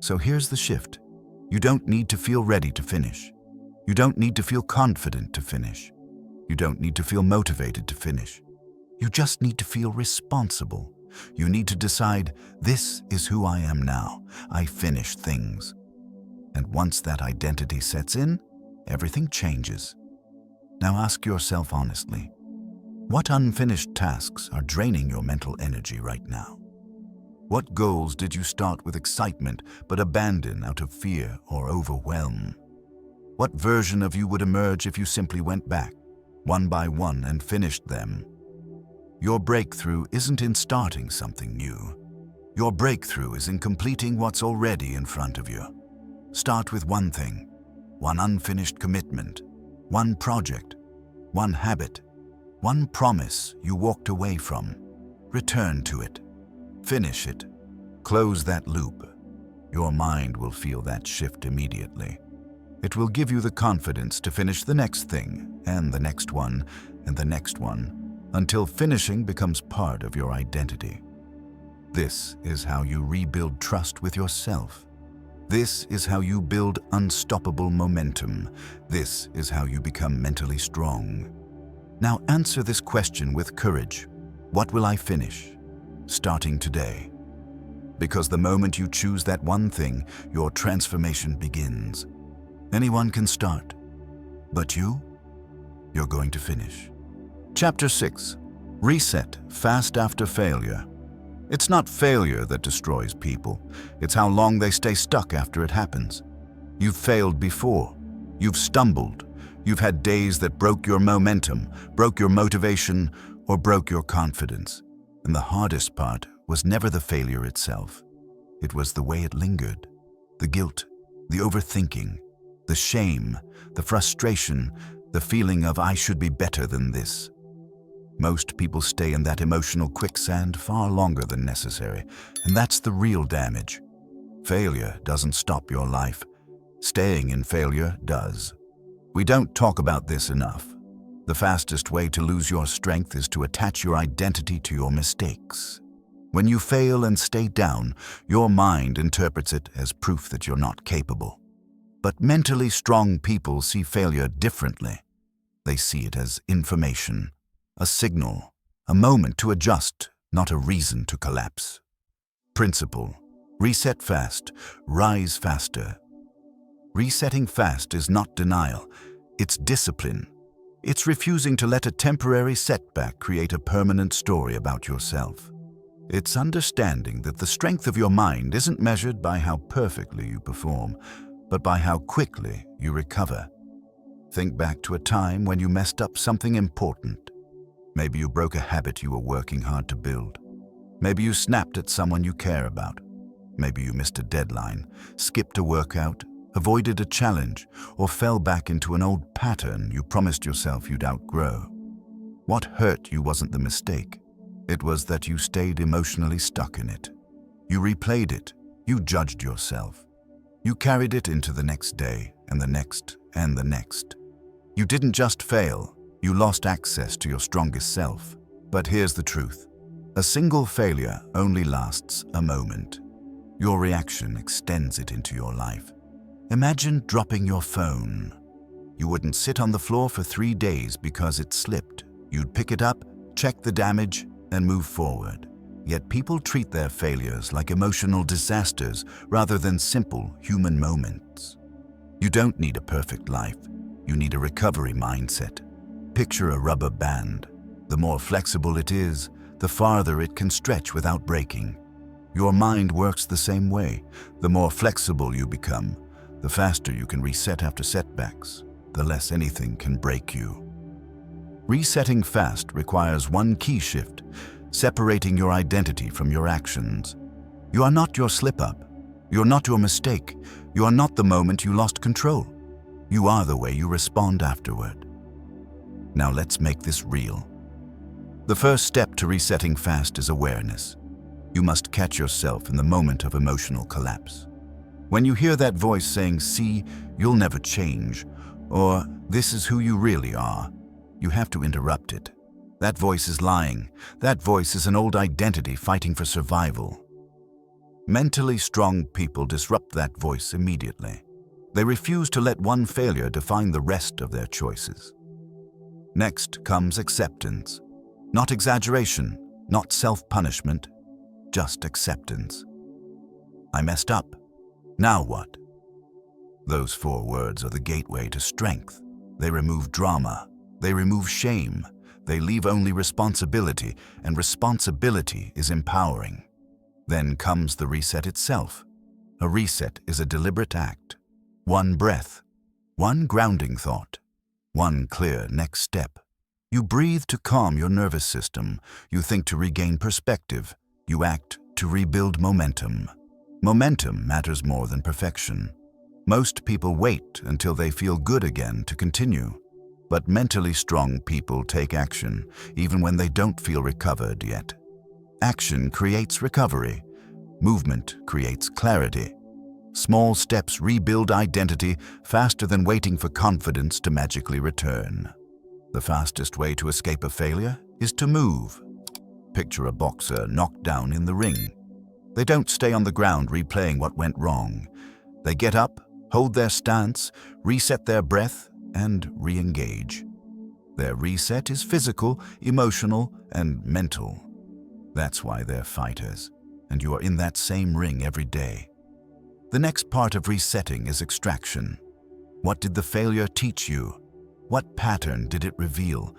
So here's the shift. You don't need to feel ready to finish. You don't need to feel confident to finish. You don't need to feel motivated to finish. You just need to feel responsible. You need to decide, this is who I am now. I finish things. And once that identity sets in, everything changes. Now ask yourself honestly, what unfinished tasks are draining your mental energy right now? What goals did you start with excitement but abandon out of fear or overwhelm? What version of you would emerge if you simply went back, one by one, and finished them? Your breakthrough isn't in starting something new. Your breakthrough is in completing what's already in front of you. Start with one thing, one unfinished commitment, one project, one habit, one promise you walked away from. Return to it. Finish it. Close that loop. Your mind will feel that shift immediately. It will give you the confidence to finish the next thing, and the next one, and the next one, until finishing becomes part of your identity. This is how you rebuild trust with yourself. This is how you build unstoppable momentum. This is how you become mentally strong. Now answer this question with courage. What will I finish? Starting today. Because the moment you choose that one thing, your transformation begins. Anyone can start, but you're going to finish. Chapter 6. Reset fast after failure. It's not failure that destroys people. It's how long they stay stuck after it happens. You've failed before. You've stumbled. You've had days that broke your momentum, broke your motivation, or broke your confidence. And the hardest part was never the failure itself. It was the way it lingered. The guilt, the overthinking, the shame, the frustration, the feeling of I should be better than this. Most people stay in that emotional quicksand far longer than necessary, and that's the real damage. Failure doesn't stop your life. Staying in failure does. We don't talk about this enough. The fastest way to lose your strength is to attach your identity to your mistakes. When you fail and stay down, your mind interprets it as proof that you're not capable. But mentally strong people see failure differently. They see it as information, a signal, a moment to adjust, not a reason to collapse. Principle: reset fast, rise faster. Resetting fast is not denial, it's discipline. It's refusing to let a temporary setback create a permanent story about yourself. It's understanding that the strength of your mind isn't measured by how perfectly you perform, but by how quickly you recover. Think back to a time when you messed up something important. Maybe you broke a habit you were working hard to build. Maybe you snapped at someone you care about. Maybe you missed a deadline, skipped a workout, avoided a challenge, or fell back into an old pattern you promised yourself you'd outgrow. What hurt you wasn't the mistake. It was that you stayed emotionally stuck in it. You replayed it. You judged yourself. You carried it into the next day, and the next, and the next. You didn't just fail. You lost access to your strongest self. But here's the truth. A single failure only lasts a moment. Your reaction extends it into your life. Imagine dropping your phone. You wouldn't sit on the floor for 3 days because it slipped. You'd pick it up, check the damage, and move forward. Yet people treat their failures like emotional disasters rather than simple human moments. You don't need a perfect life. You need a recovery mindset. Picture a rubber band. The more flexible it is, the farther it can stretch without breaking. Your mind works the same way. The more flexible you become, the faster you can reset after setbacks, the less anything can break you. Resetting fast requires one key shift, separating your identity from your actions. You are not your slip-up. You're not your mistake. You are not the moment you lost control. You are the way you respond afterward. Now let's make this real. The first step to resetting fast is awareness. You must catch yourself in the moment of emotional collapse. When you hear that voice saying, "See, you'll never change," or "This is who you really are," you have to interrupt it. That voice is lying. That voice is an old identity fighting for survival. Mentally strong people disrupt that voice immediately. They refuse to let one failure define the rest of their choices. Next comes acceptance. Not exaggeration, not self-punishment, just acceptance. I messed up. Now what? Those 4 words are the gateway to strength. They remove drama. They remove shame. They leave only responsibility, and responsibility is empowering. Then comes the reset itself. A reset is a deliberate act. One breath, one grounding thought, one clear next step. You breathe to calm your nervous system. You think to regain perspective. You act to rebuild momentum. Momentum matters more than perfection. Most people wait until they feel good again to continue. But mentally strong people take action, even when they don't feel recovered yet. Action creates recovery. Movement creates clarity. Small steps rebuild identity faster than waiting for confidence to magically return. The fastest way to escape a failure is to move. Picture a boxer knocked down in the ring. They don't stay on the ground replaying what went wrong. They get up, hold their stance, reset their breath, and re-engage. Their reset is physical, emotional, and mental. That's why they're fighters, and you are in that same ring every day. The next part of resetting is extraction. What did the failure teach you? What pattern did it reveal?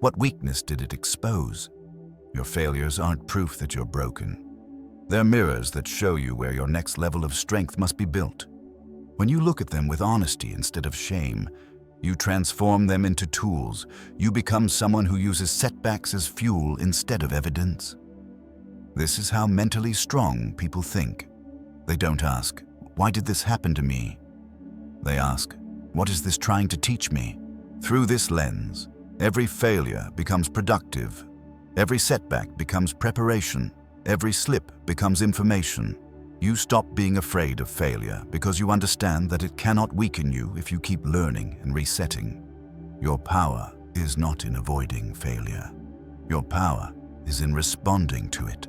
What weakness did it expose? Your failures aren't proof that you're broken. They're mirrors that show you where your next level of strength must be built. When you look at them with honesty instead of shame, you transform them into tools. You become someone who uses setbacks as fuel instead of evidence. This is how mentally strong people think. They don't ask, "Why did this happen to me?" They ask, "What is this trying to teach me?" Through this lens, every failure becomes productive. Every setback becomes preparation. Every slip becomes information. You stop being afraid of failure because you understand that it cannot weaken you if you keep learning and resetting. Your power is not in avoiding failure. Your power is in responding to it.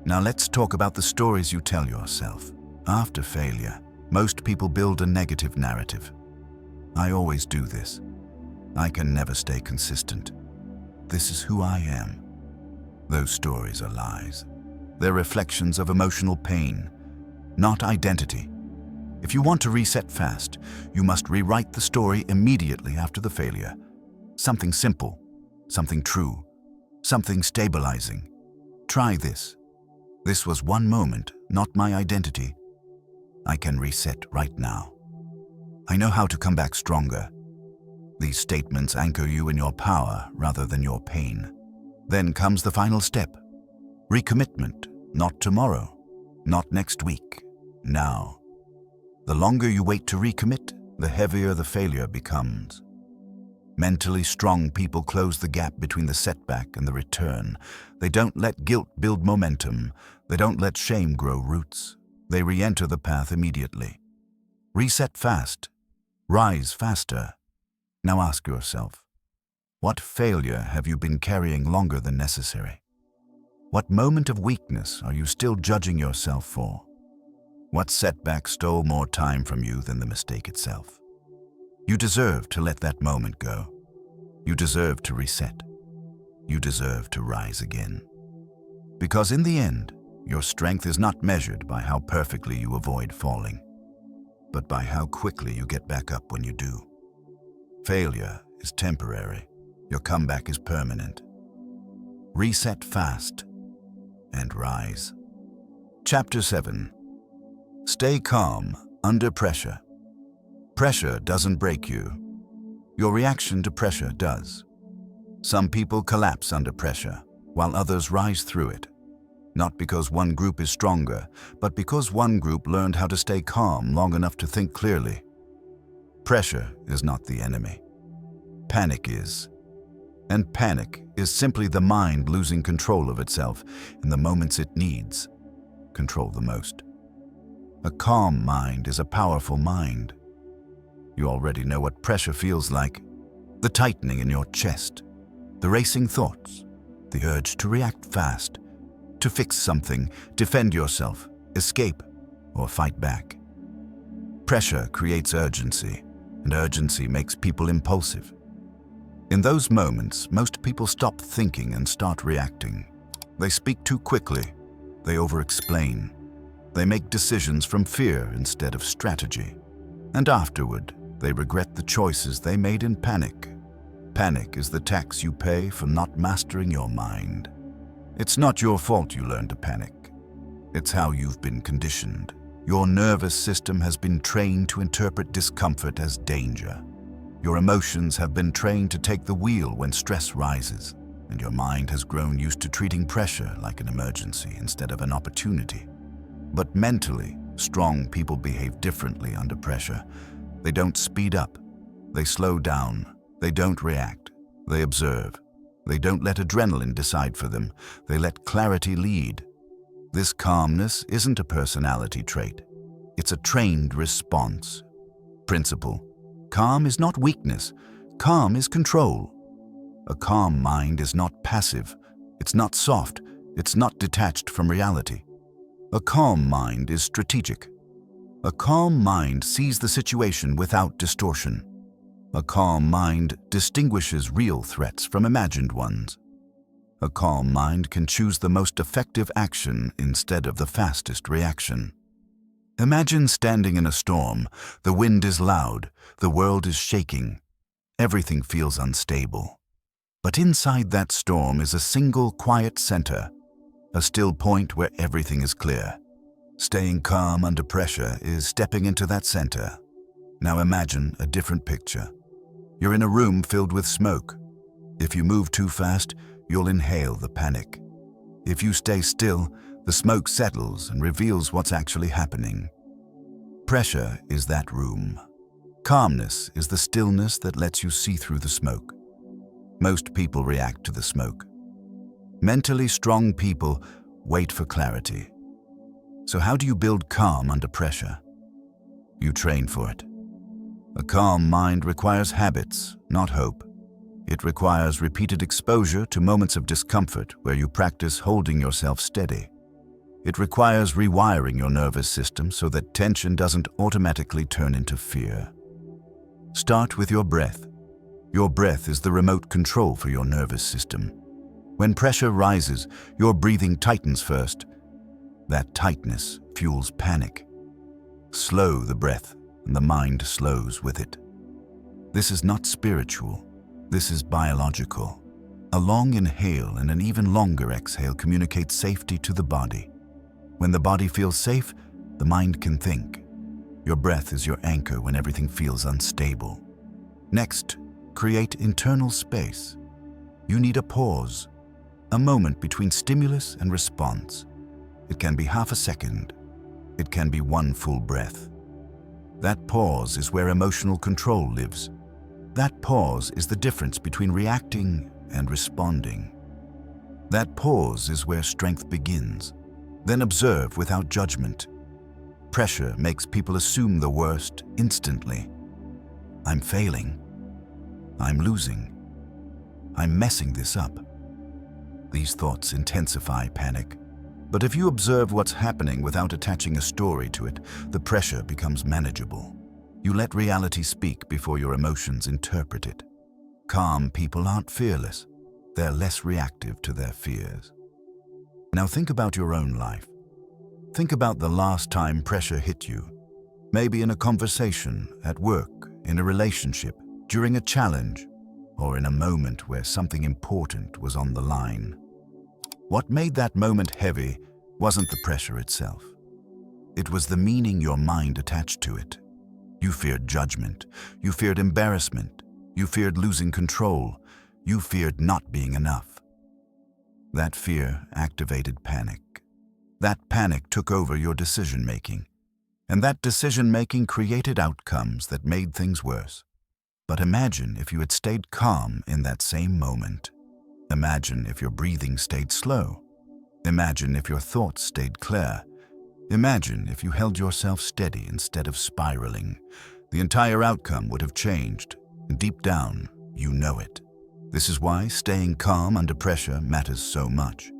Now let's talk about the stories you tell yourself. After failure, most people build a negative narrative. I always do this. I can never stay consistent. This is who I am. Those stories are lies. They're reflections of emotional pain, not identity. If you want to reset fast, you must rewrite the story immediately after the failure. Something simple, something true, something stabilizing. Try this. This was one moment, not my identity. I can reset right now. I know how to come back stronger. These statements anchor you in your power rather than your pain. Then comes the final step. Recommitment, not tomorrow, not next week, now. The longer you wait to recommit, the heavier the failure becomes. Mentally strong people close the gap between the setback and the return. They don't let guilt build momentum. They don't let shame grow roots. They re-enter the path immediately. Reset fast. Rise faster. Now ask yourself, what failure have you been carrying longer than necessary? What moment of weakness are you still judging yourself for? What setback stole more time from you than the mistake itself? You deserve to let that moment go. You deserve to reset. You deserve to rise again. Because in the end, your strength is not measured by how perfectly you avoid falling, but by how quickly you get back up when you do. Failure is temporary. Your comeback is permanent. Reset fast and rise. Chapter 7. Stay calm under pressure. Pressure doesn't break you. Your reaction to pressure does. Some people collapse under pressure, while others rise through it. Not because one group is stronger, but because one group learned how to stay calm long enough to think clearly. Pressure is not the enemy. Panic is. And panic is simply the mind losing control of itself in the moments it needs control the most. A calm mind is a powerful mind. You already know what pressure feels like. The tightening in your chest, the racing thoughts, the urge to react fast, to fix something, defend yourself, escape, or fight back. Pressure creates urgency, and urgency makes people impulsive. In those moments, most people stop thinking and start reacting. They speak too quickly. They over-explain. They make decisions from fear instead of strategy. And afterward, they regret the choices they made in panic. Panic is the tax you pay for not mastering your mind. It's not your fault you learned to panic. It's how you've been conditioned. Your nervous system has been trained to interpret discomfort as danger. Your emotions have been trained to take the wheel when stress rises, and your mind has grown used to treating pressure like an emergency instead of an opportunity. But mentally, strong people behave differently under pressure. They don't speed up. They slow down. They don't react. They observe. They don't let adrenaline decide for them. They let clarity lead. This calmness isn't a personality trait. It's a trained response. Principle. Calm is not weakness. Calm is control. A calm mind is not passive. It's not soft. It's not detached from reality. A calm mind is strategic. A calm mind sees the situation without distortion. A calm mind distinguishes real threats from imagined ones. A calm mind can choose the most effective action instead of the fastest reaction. Imagine standing in a storm. The wind is loud. The world is shaking. Everything feels unstable. But inside that storm is a single quiet center, a still point where everything is clear. Staying calm under pressure is stepping into that center. Now imagine a different picture. You're in a room filled with smoke. If you move too fast, you'll inhale the panic. If you stay still, the smoke settles and reveals what's actually happening. Pressure is that room. Calmness is the stillness that lets you see through the smoke. Most people react to the smoke. Mentally strong people wait for clarity. So how do you build calm under pressure? You train for it. A calm mind requires habits, not hope. It requires repeated exposure to moments of discomfort where you practice holding yourself steady. It requires rewiring your nervous system so that tension doesn't automatically turn into fear. Start with your breath. Your breath is the remote control for your nervous system. When pressure rises, your breathing tightens first. That tightness fuels panic. Slow the breath, and the mind slows with it. This is not spiritual. This is biological. A long inhale and an even longer exhale communicate safety to the body. When the body feels safe, the mind can think. Your breath is your anchor when everything feels unstable. Next, create internal space. You need a pause, a moment between stimulus and response. It can be half a second. It can be one full breath. That pause is where emotional control lives. That pause is the difference between reacting and responding. That pause is where strength begins. Then observe without judgment. Pressure makes people assume the worst instantly. I'm failing. I'm losing. I'm messing this up. These thoughts intensify panic. But if you observe what's happening without attaching a story to it, the pressure becomes manageable. You let reality speak before your emotions interpret it. Calm people aren't fearless. They're less reactive to their fears. Now think about your own life. Think about the last time pressure hit you. Maybe in a conversation, at work, in a relationship, during a challenge, or in a moment where something important was on the line. What made that moment heavy wasn't the pressure itself. It was the meaning your mind attached to it. You feared judgment. You feared embarrassment. You feared losing control. You feared not being enough. That fear activated panic. That panic took over your decision-making. And that decision-making created outcomes that made things worse. But imagine if you had stayed calm in that same moment. Imagine if your breathing stayed slow. Imagine if your thoughts stayed clear. Imagine if you held yourself steady instead of spiraling. The entire outcome would have changed. And deep down, you know it. This is why staying calm under pressure matters so much.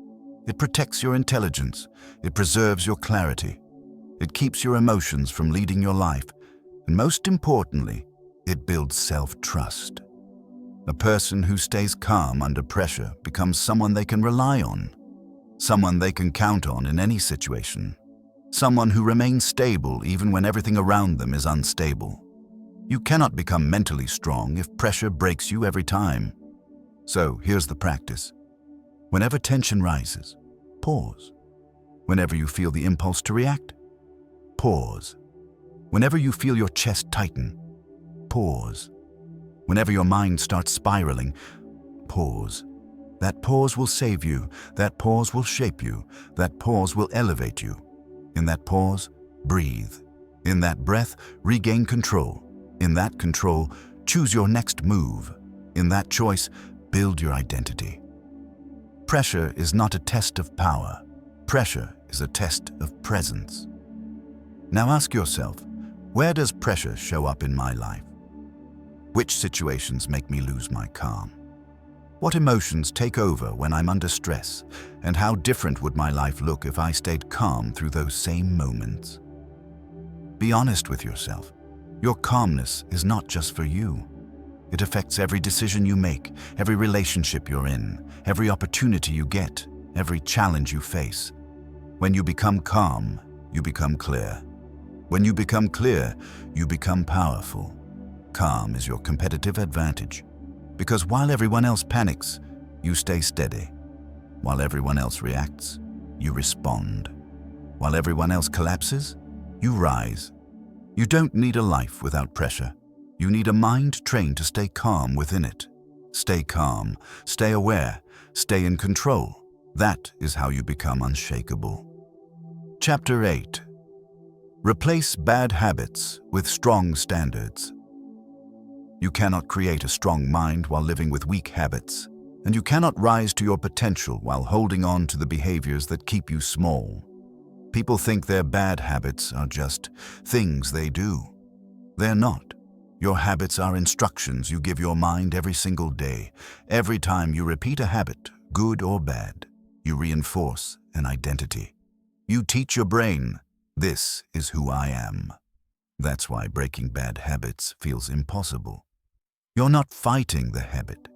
It protects your intelligence. It preserves your clarity. It keeps your emotions from leading your life. And most importantly, it builds self-trust. A person who stays calm under pressure becomes someone they can rely on, someone they can count on in any situation, someone who remains stable even when everything around them is unstable. You cannot become mentally strong if pressure breaks you every time. So here's the practice. Whenever tension rises, pause. Whenever you feel the impulse to react, pause. Whenever you feel your chest tighten, pause. Whenever your mind starts spiraling, pause. That pause will save you. That pause will shape you. That pause will elevate you. In that pause, breathe. In that breath, regain control. In that control, choose your next move. In that choice, build your identity. Pressure is not a test of power. Pressure is a test of presence. Now ask yourself, where does pressure show up in my life? Which situations make me lose my calm? What emotions take over when I'm under stress? And how different would my life look if I stayed calm through those same moments? Be honest with yourself. Your calmness is not just for you. It affects every decision you make, every relationship you're in, every opportunity you get, every challenge you face. When you become calm, you become clear. When you become clear, you become powerful. Calm is your competitive advantage. Because while everyone else panics, you stay steady. While everyone else reacts, you respond. While everyone else collapses, you rise. You don't need a life without pressure. You need a mind trained to stay calm within it. Stay calm, stay aware, stay in control. That is how you become unshakable. Chapter 8. Replace bad habits with strong standards. You cannot create a strong mind while living with weak habits, and you cannot rise to your potential while holding on to the behaviors that keep you small. People think their bad habits are just things they do. They're not. Your habits are instructions you give your mind every single day. Every time you repeat a habit, good or bad, you reinforce an identity. You teach your brain, this is who I am. That's why breaking bad habits feels impossible. You're not fighting the habit.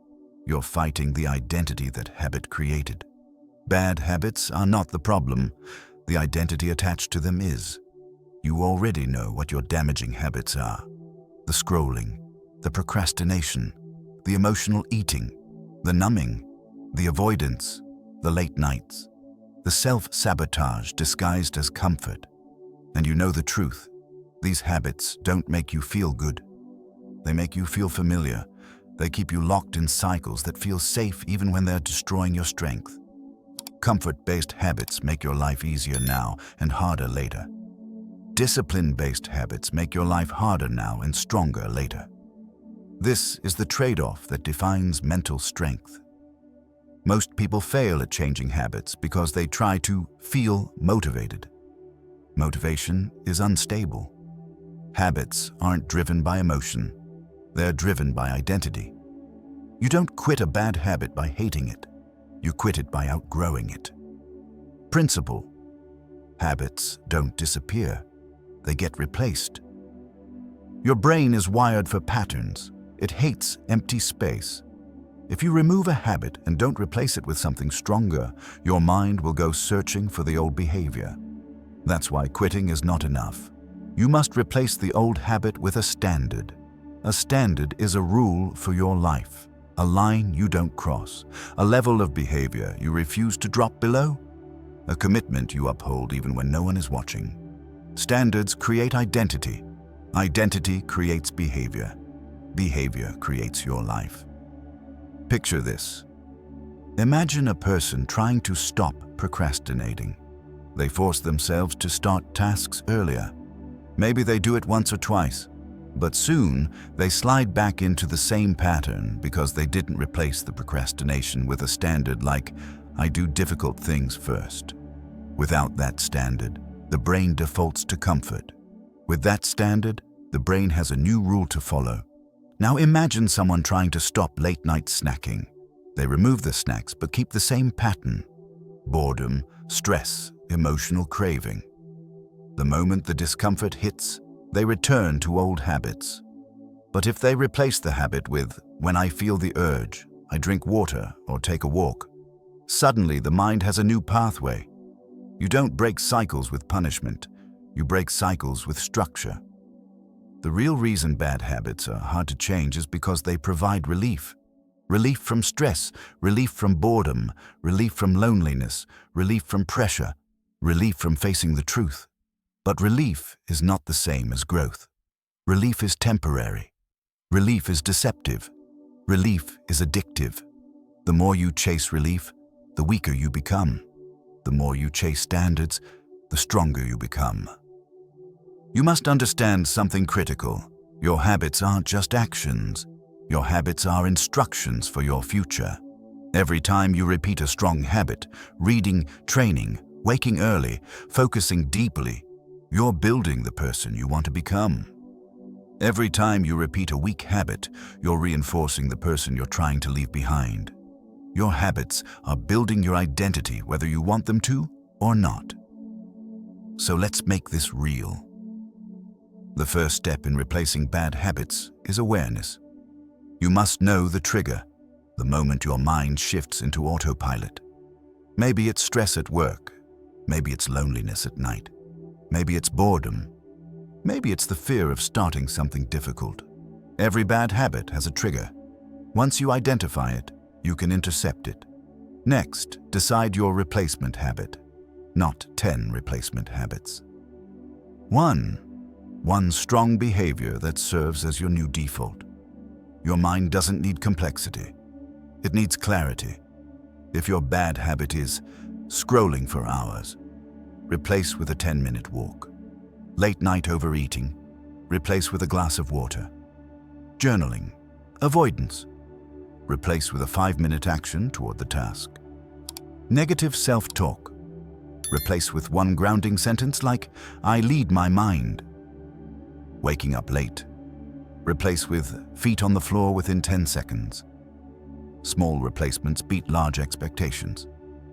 You're fighting the identity that habit created. Bad habits are not the problem. The identity attached to them is. You already know what your damaging habits are. The scrolling, the procrastination, the emotional eating, the numbing, the avoidance, the late nights, the self-sabotage disguised as comfort. And you know the truth. These habits don't make you feel good. They make you feel familiar. They keep you locked in cycles that feel safe even when they're destroying your strength. Comfort-based habits make your life easier now and harder later. Discipline-based habits make your life harder now and stronger later. This is the trade-off that defines mental strength. Most people fail at changing habits because they try to feel motivated. Motivation is unstable. Habits aren't driven by emotion. They're driven by identity. You don't quit a bad habit by hating it. You quit it by outgrowing it. Principle. Habits don't disappear. They get replaced. Your brain is wired for patterns. It hates empty space. If you remove a habit and don't replace it with something stronger, your mind will go searching for the old behavior. That's why quitting is not enough. You must replace the old habit with a standard. A standard is a rule for your life, a line you don't cross, a level of behavior you refuse to drop below, a commitment you uphold even when no one is watching. Standards create identity. Identity creates behavior. Behavior creates your life. Picture this. Imagine a person trying to stop procrastinating. They force themselves to start tasks earlier. Maybe they do it once or twice, but soon they slide back into the same pattern because they didn't replace the procrastination with a standard like, I do difficult things first. Without that standard, the brain defaults to comfort. With that standard, the brain has a new rule to follow. Now imagine someone trying to stop late-night snacking. They remove the snacks but keep the same pattern. Boredom, stress, emotional craving. The moment the discomfort hits, they return to old habits. But if they replace the habit with, when I feel the urge, I drink water or take a walk, suddenly the mind has a new pathway. You don't break cycles with punishment. You break cycles with structure. The real reason bad habits are hard to change is because they provide relief. Relief from stress, relief from boredom, relief from loneliness, relief from pressure, relief from facing the truth. But relief is not the same as growth. Relief is temporary. Relief is deceptive. Relief is addictive. The more you chase relief, the weaker you become. The more you chase standards, the stronger you become. You must understand something critical. Your habits aren't just actions. Your habits are instructions for your future. Every time you repeat a strong habit, reading, training, waking early, focusing deeply, you're building the person you want to become. Every time you repeat a weak habit, you're reinforcing the person you're trying to leave behind. Your habits are building your identity whether you want them to or not. So let's make this real. The first step in replacing bad habits is awareness. You must know the trigger, the moment your mind shifts into autopilot. Maybe it's stress at work. Maybe it's loneliness at night. Maybe it's boredom. Maybe it's the fear of starting something difficult. Every bad habit has a trigger. Once you identify it, you can intercept it. Next, decide your replacement habit, not 10 replacement habits. 1 strong behavior that serves as your new default. Your mind doesn't need complexity. It needs clarity. If your bad habit is scrolling for hours, replace with a 10-minute walk. Late night overeating, replace with a glass of water. Journaling, avoidance, replace with a 5-minute action toward the task. Negative self-talk, replace with one grounding sentence like, I lead my mind. Waking up late, replace with feet on the floor within 10 seconds. Small replacements beat large expectations.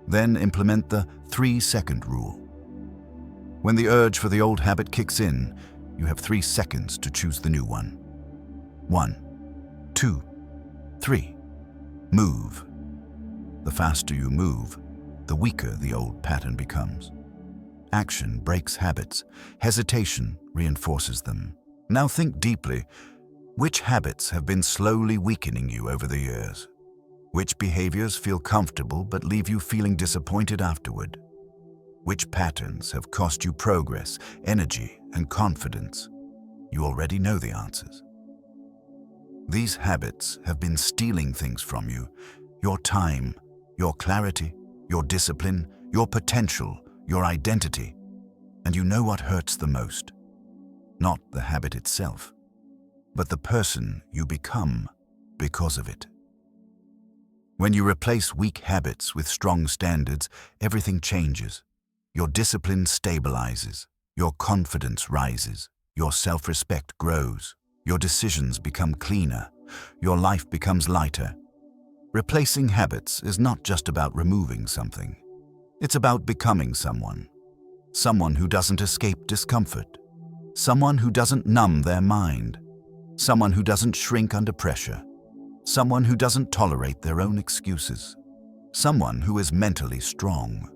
Then implement the 3-second rule. When the urge for the old habit kicks in, you have 3 seconds to choose the new one. 1, 2, 3. Move. The faster you move, the weaker the old pattern becomes. Action breaks habits. Hesitation reinforces them. Now think deeply. Which habits have been slowly weakening you over the years? Which behaviors feel comfortable but leave you feeling disappointed afterward? Which patterns have cost you progress, energy, and confidence? You already know the answers. These habits have been stealing things from you: your time, your clarity, your discipline, your potential, your identity. And you know what hurts the most? Not the habit itself, but the person you become because of it. When you replace weak habits with strong standards, everything changes. Your discipline stabilizes, your confidence rises, your self-respect grows, your decisions become cleaner, your life becomes lighter. Replacing habits is not just about removing something. It's about becoming someone. Someone who doesn't escape discomfort. Someone who doesn't numb their mind. Someone who doesn't shrink under pressure. Someone who doesn't tolerate their own excuses. Someone who is mentally strong.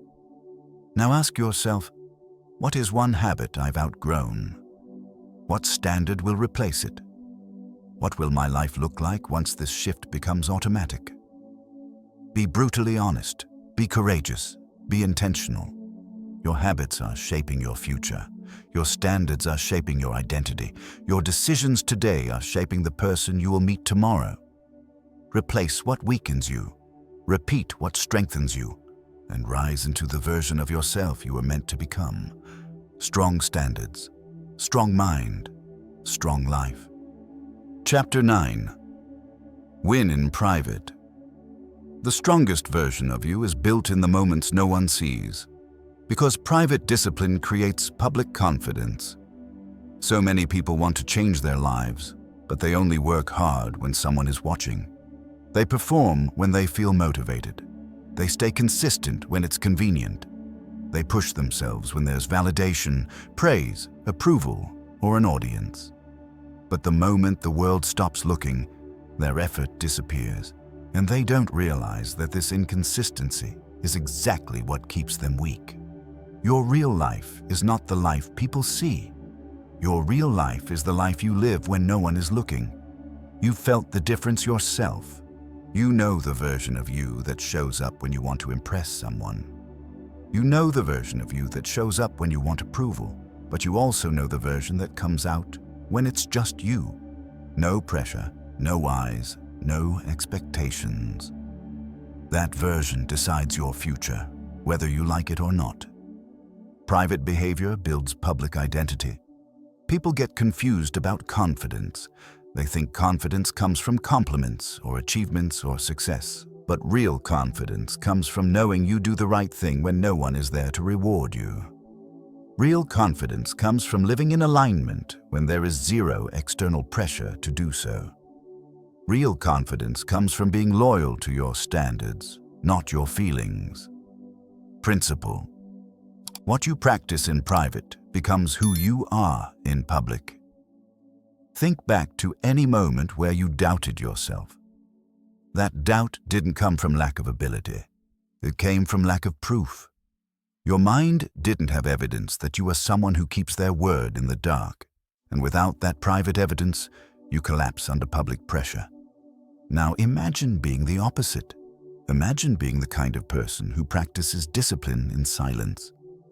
Now ask yourself, what is one habit I've outgrown? What standard will replace it? What will my life look like once this shift becomes automatic? Be brutally honest. Be courageous. Be intentional. Your habits are shaping your future. Your standards are shaping your identity. Your decisions today are shaping the person you will meet tomorrow. Replace what weakens you. Repeat what strengthens you. And rise into the version of yourself you were meant to become. Strong standards, strong mind, strong life. Chapter 9. Win in private. The strongest version of you is built in the moments no one sees, because private discipline creates public confidence. So many people want to change their lives, but they only work hard when someone is watching. They perform when they feel motivated. They stay consistent when it's convenient. They push themselves when there's validation, praise, approval, or an audience. But the moment the world stops looking, their effort disappears, and they don't realize that this inconsistency is exactly what keeps them weak. Your real life is not the life people see. Your real life is the life you live when no one is looking. You've felt the difference yourself. You know the version of you that shows up when you want to impress someone. You know the version of you that shows up when you want approval, but you also know the version that comes out when it's just you. No pressure, no eyes, no expectations. That version decides your future, whether you like it or not. Private behavior builds public identity. People get confused about confidence. They think confidence comes from compliments or achievements or success. But real confidence comes from knowing you do the right thing when no one is there to reward you. Real confidence comes from living in alignment when there is zero external pressure to do so. Real confidence comes from being loyal to your standards, not your feelings. Principle: what you practice in private becomes who you are in public. Think back to any moment where you doubted yourself. That doubt didn't come from lack of ability. It came from lack of proof. Your mind didn't have evidence that you are someone who keeps their word in the dark. And without that private evidence, you collapse under public pressure. Now imagine being the opposite. Imagine being the kind of person who practices discipline in silence,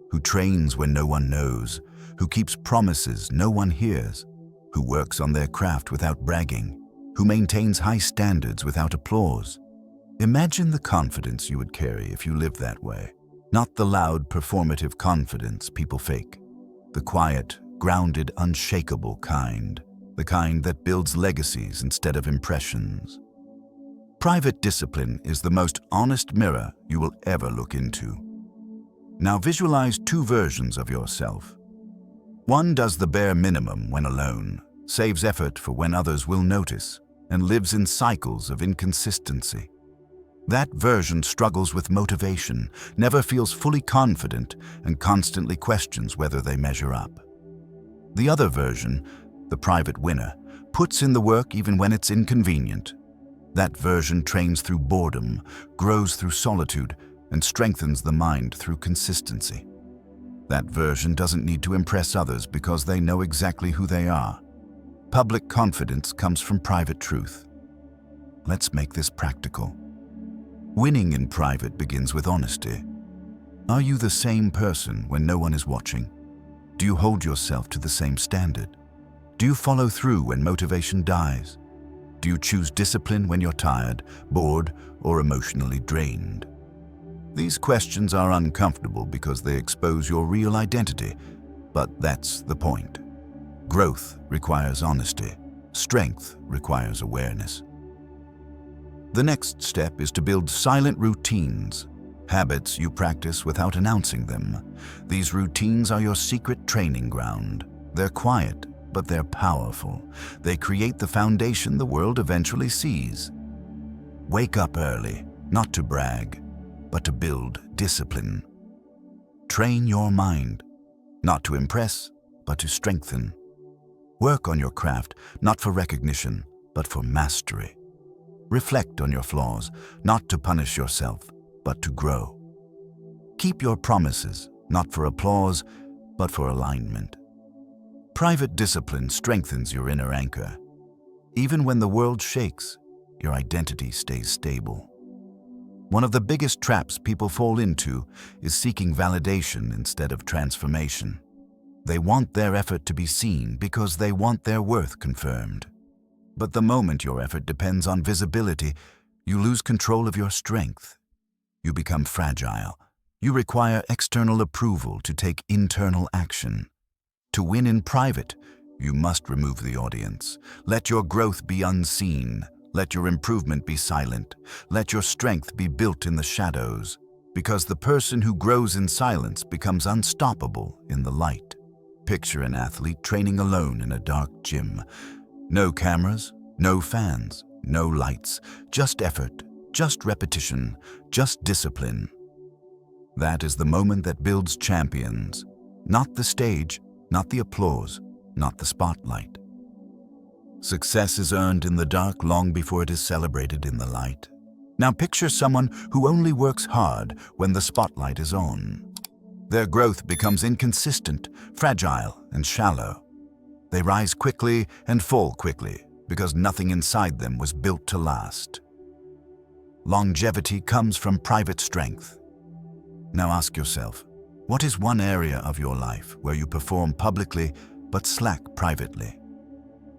who trains when no one knows, who keeps promises no one hears, who works on their craft without bragging, who maintains high standards without applause. Imagine the confidence you would carry if you lived that way. Not the loud, performative confidence people fake. The quiet, grounded, unshakable kind. The kind that builds legacies instead of impressions. Private discipline is the most honest mirror you will ever look into. Now visualize two versions of yourself. One does the bare minimum when alone, saves effort for when others will notice, and lives in cycles of inconsistency. That version struggles with motivation, never feels fully confident, and constantly questions whether they measure up. The other version, the private winner, puts in the work even when it's inconvenient. That version trains through boredom, grows through solitude, and strengthens the mind through consistency. That version doesn't need to impress others because they know exactly who they are. Public confidence comes from private truth. Let's make this practical. Winning in private begins with honesty. Are you the same person when no one is watching? Do you hold yourself to the same standard? Do you follow through when motivation dies? Do you choose discipline when you're tired, bored, or emotionally drained? These questions are uncomfortable because they expose your real identity, but that's the point. Growth requires honesty. Strength requires awareness. The next step is to build silent routines, habits you practice without announcing them. These routines are your secret training ground. They're quiet, but they're powerful. They create the foundation the world eventually sees. Wake up early, not to brag, but to build discipline. Train your mind, not to impress, but to strengthen. Work on your craft, not for recognition, but for mastery. Reflect on your flaws, not to punish yourself, but to grow. Keep your promises, not for applause, but for alignment. Private discipline strengthens your inner anchor. Even when the world shakes, your identity stays stable. One of the biggest traps people fall into is seeking validation instead of transformation. They want their effort to be seen because they want their worth confirmed. But the moment your effort depends on visibility, you lose control of your strength. You become fragile. You require external approval to take internal action. To win in private, you must remove the audience. Let your growth be unseen. Let your improvement be silent. Let your strength be built in the shadows, because the person who grows in silence becomes unstoppable in the light. Picture an athlete training alone in a dark gym. No cameras, no fans, no lights, just effort, just repetition, just discipline. That is the moment that builds champions. Not the stage, not the applause, not the spotlight. Success is earned in the dark long before it is celebrated in the light. Now picture someone who only works hard when the spotlight is on. Their growth becomes inconsistent, fragile, and shallow. They rise quickly and fall quickly because nothing inside them was built to last. Longevity comes from private strength. Now ask yourself, what is one area of your life where you perform publicly but slack privately?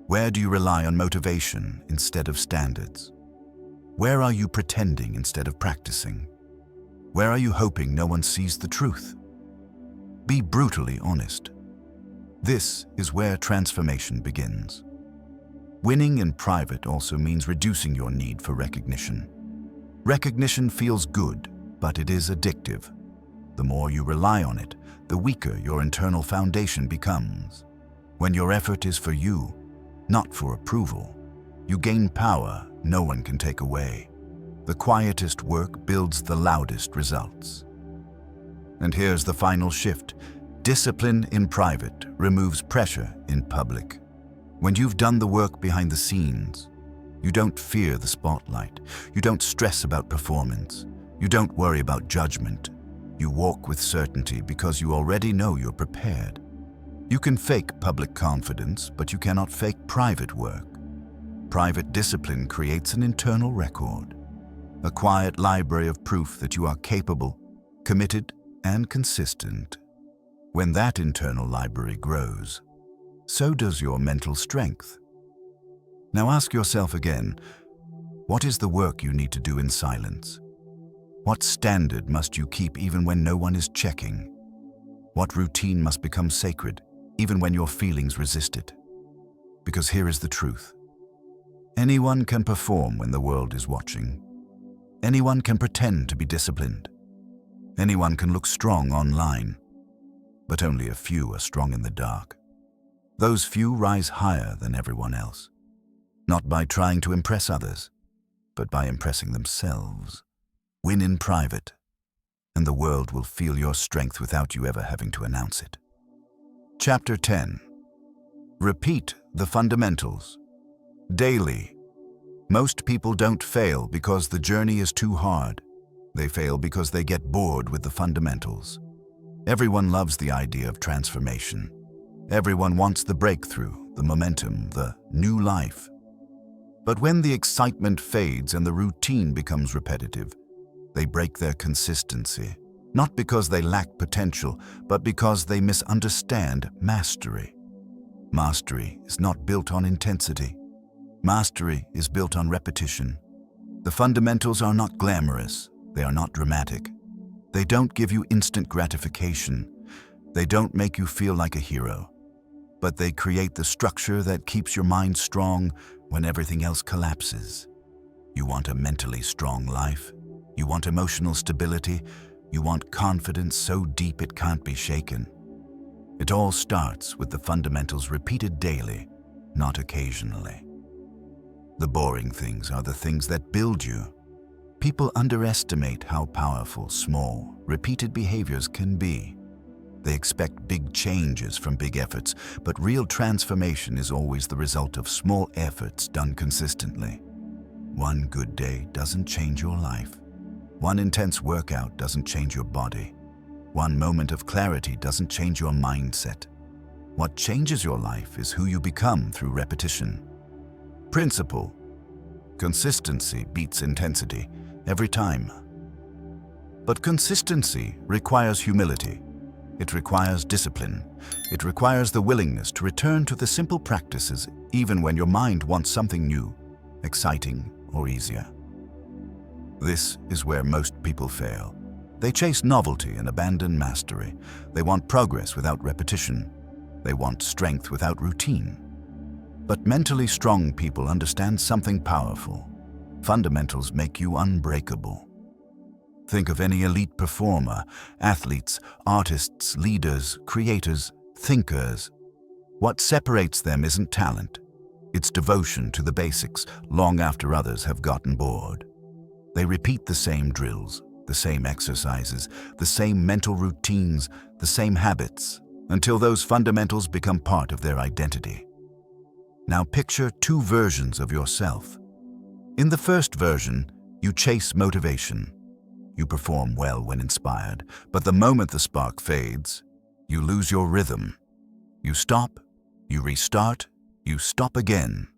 Where do you rely on motivation instead of standards? Where are you pretending instead of practicing? Where are you hoping no one sees the truth? Be brutally honest. This is where transformation begins. Winning in private also means reducing your need for recognition. Recognition feels good, but it is addictive. The more you rely on it, the weaker your internal foundation becomes. When your effort is for you, not for approval, you gain power no one can take away. The quietest work builds the loudest results. And here's the final shift. Discipline in private removes pressure in public. When you've done the work behind the scenes, you don't fear the spotlight. You don't stress about performance. You don't worry about judgment. You walk with certainty because you already know you're prepared. You can fake public confidence, but you cannot fake private work. Private discipline creates an internal record, a quiet library of proof that you are capable, committed, and consistent. When that internal library grows, so does your mental strength. Now ask yourself again, what is the work you need to do in silence? What standard must you keep even when no one is checking? What routine must become sacred even when your feelings resist it? Because here is the truth. Anyone can perform when the world is watching. Anyone can pretend to be disciplined. Anyone can look strong online. But only a few are strong in the dark. Those few rise higher than everyone else, not by trying to impress others, but by impressing themselves. Win in private, and the world will feel your strength without you ever having to announce it. Chapter 10. Repeat the fundamentals. Daily. Most people don't fail because the journey is too hard. They fail because they get bored with the fundamentals. Everyone loves the idea of transformation. Everyone wants the breakthrough, the momentum, the new life. But when the excitement fades and the routine becomes repetitive, they break their consistency, not because they lack potential, but because they misunderstand mastery. Mastery is not built on intensity. Mastery is built on repetition. The fundamentals are not glamorous. They are not dramatic. They don't give you instant gratification. They don't make you feel like a hero. But they create the structure that keeps your mind strong when everything else collapses. You want a mentally strong life. You want emotional stability. You want confidence so deep it can't be shaken. It all starts with the fundamentals repeated daily, not occasionally. The boring things are the things that build you. People underestimate how powerful small, repeated behaviors can be. They expect big changes from big efforts, but real transformation is always the result of small efforts done consistently. One good day doesn't change your life. One intense workout doesn't change your body. One moment of clarity doesn't change your mindset. What changes your life is who you become through repetition. Principle: consistency beats intensity every time. But consistency requires humility. It requires discipline. It requires the willingness to return to the simple practices even when your mind wants something new, exciting, or easier. This is where most people fail. They chase novelty and abandon mastery. They want progress without repetition. They want strength without routine. But mentally strong people understand something powerful. Fundamentals make you unbreakable. Think of any elite performer, athletes, artists, leaders, creators, thinkers. What separates them isn't talent. It's devotion to the basics long after others have gotten bored. They repeat the same drills, the same exercises, the same mental routines, the same habits, until those fundamentals become part of their identity. Now picture two versions of yourself. In the first version, you chase motivation. You perform well when inspired, but the moment the spark fades, you lose your rhythm. You stop, you restart, you stop again.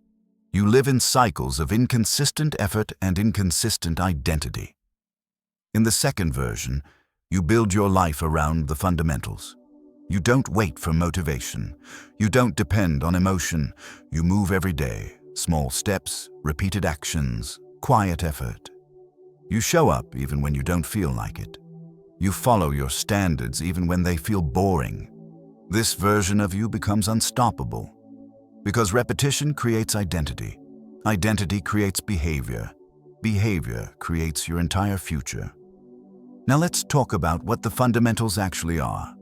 You live in cycles of inconsistent effort and inconsistent identity. In the second version, you build your life around the fundamentals. You don't wait for motivation. You don't depend on emotion. You move every day, small steps, repeated actions, quiet effort. You show up even when you don't feel like it. You follow your standards even when they feel boring. This version of you becomes unstoppable. Because repetition creates identity. Identity creates behavior. Behavior creates your entire future. Now let's talk about what the fundamentals actually are.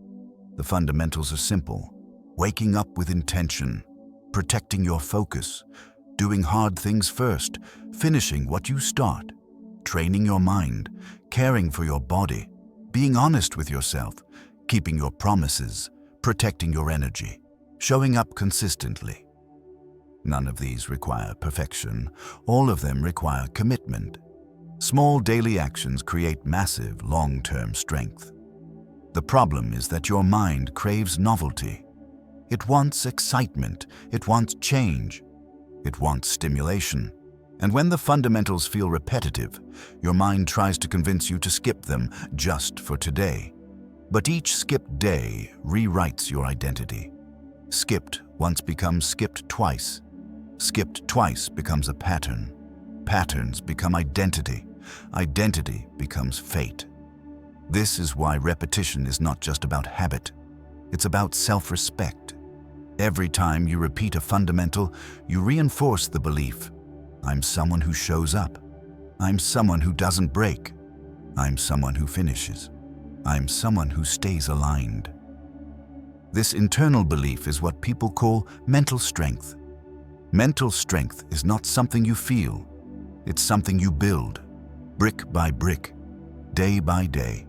The fundamentals are simple: waking up with intention, protecting your focus, doing hard things first, finishing what you start, training your mind, caring for your body, being honest with yourself, keeping your promises, protecting your energy, showing up consistently. None of these require perfection. All of them require commitment. Small daily actions create massive long-term strength. The problem is that your mind craves novelty. It wants excitement. It wants change. It wants stimulation. And when the fundamentals feel repetitive, your mind tries to convince you to skip them just for today. But each skipped day rewrites your identity. Skipped once becomes skipped twice. Skipped twice becomes a pattern. Patterns become identity. Identity becomes fate. This is why repetition is not just about habit. It's about self-respect. Every time you repeat a fundamental, you reinforce the belief: I'm someone who shows up. I'm someone who doesn't break. I'm someone who finishes. I'm someone who stays aligned. This internal belief is what people call mental strength. Mental strength is not something you feel. It's something you build, brick by brick, day by day.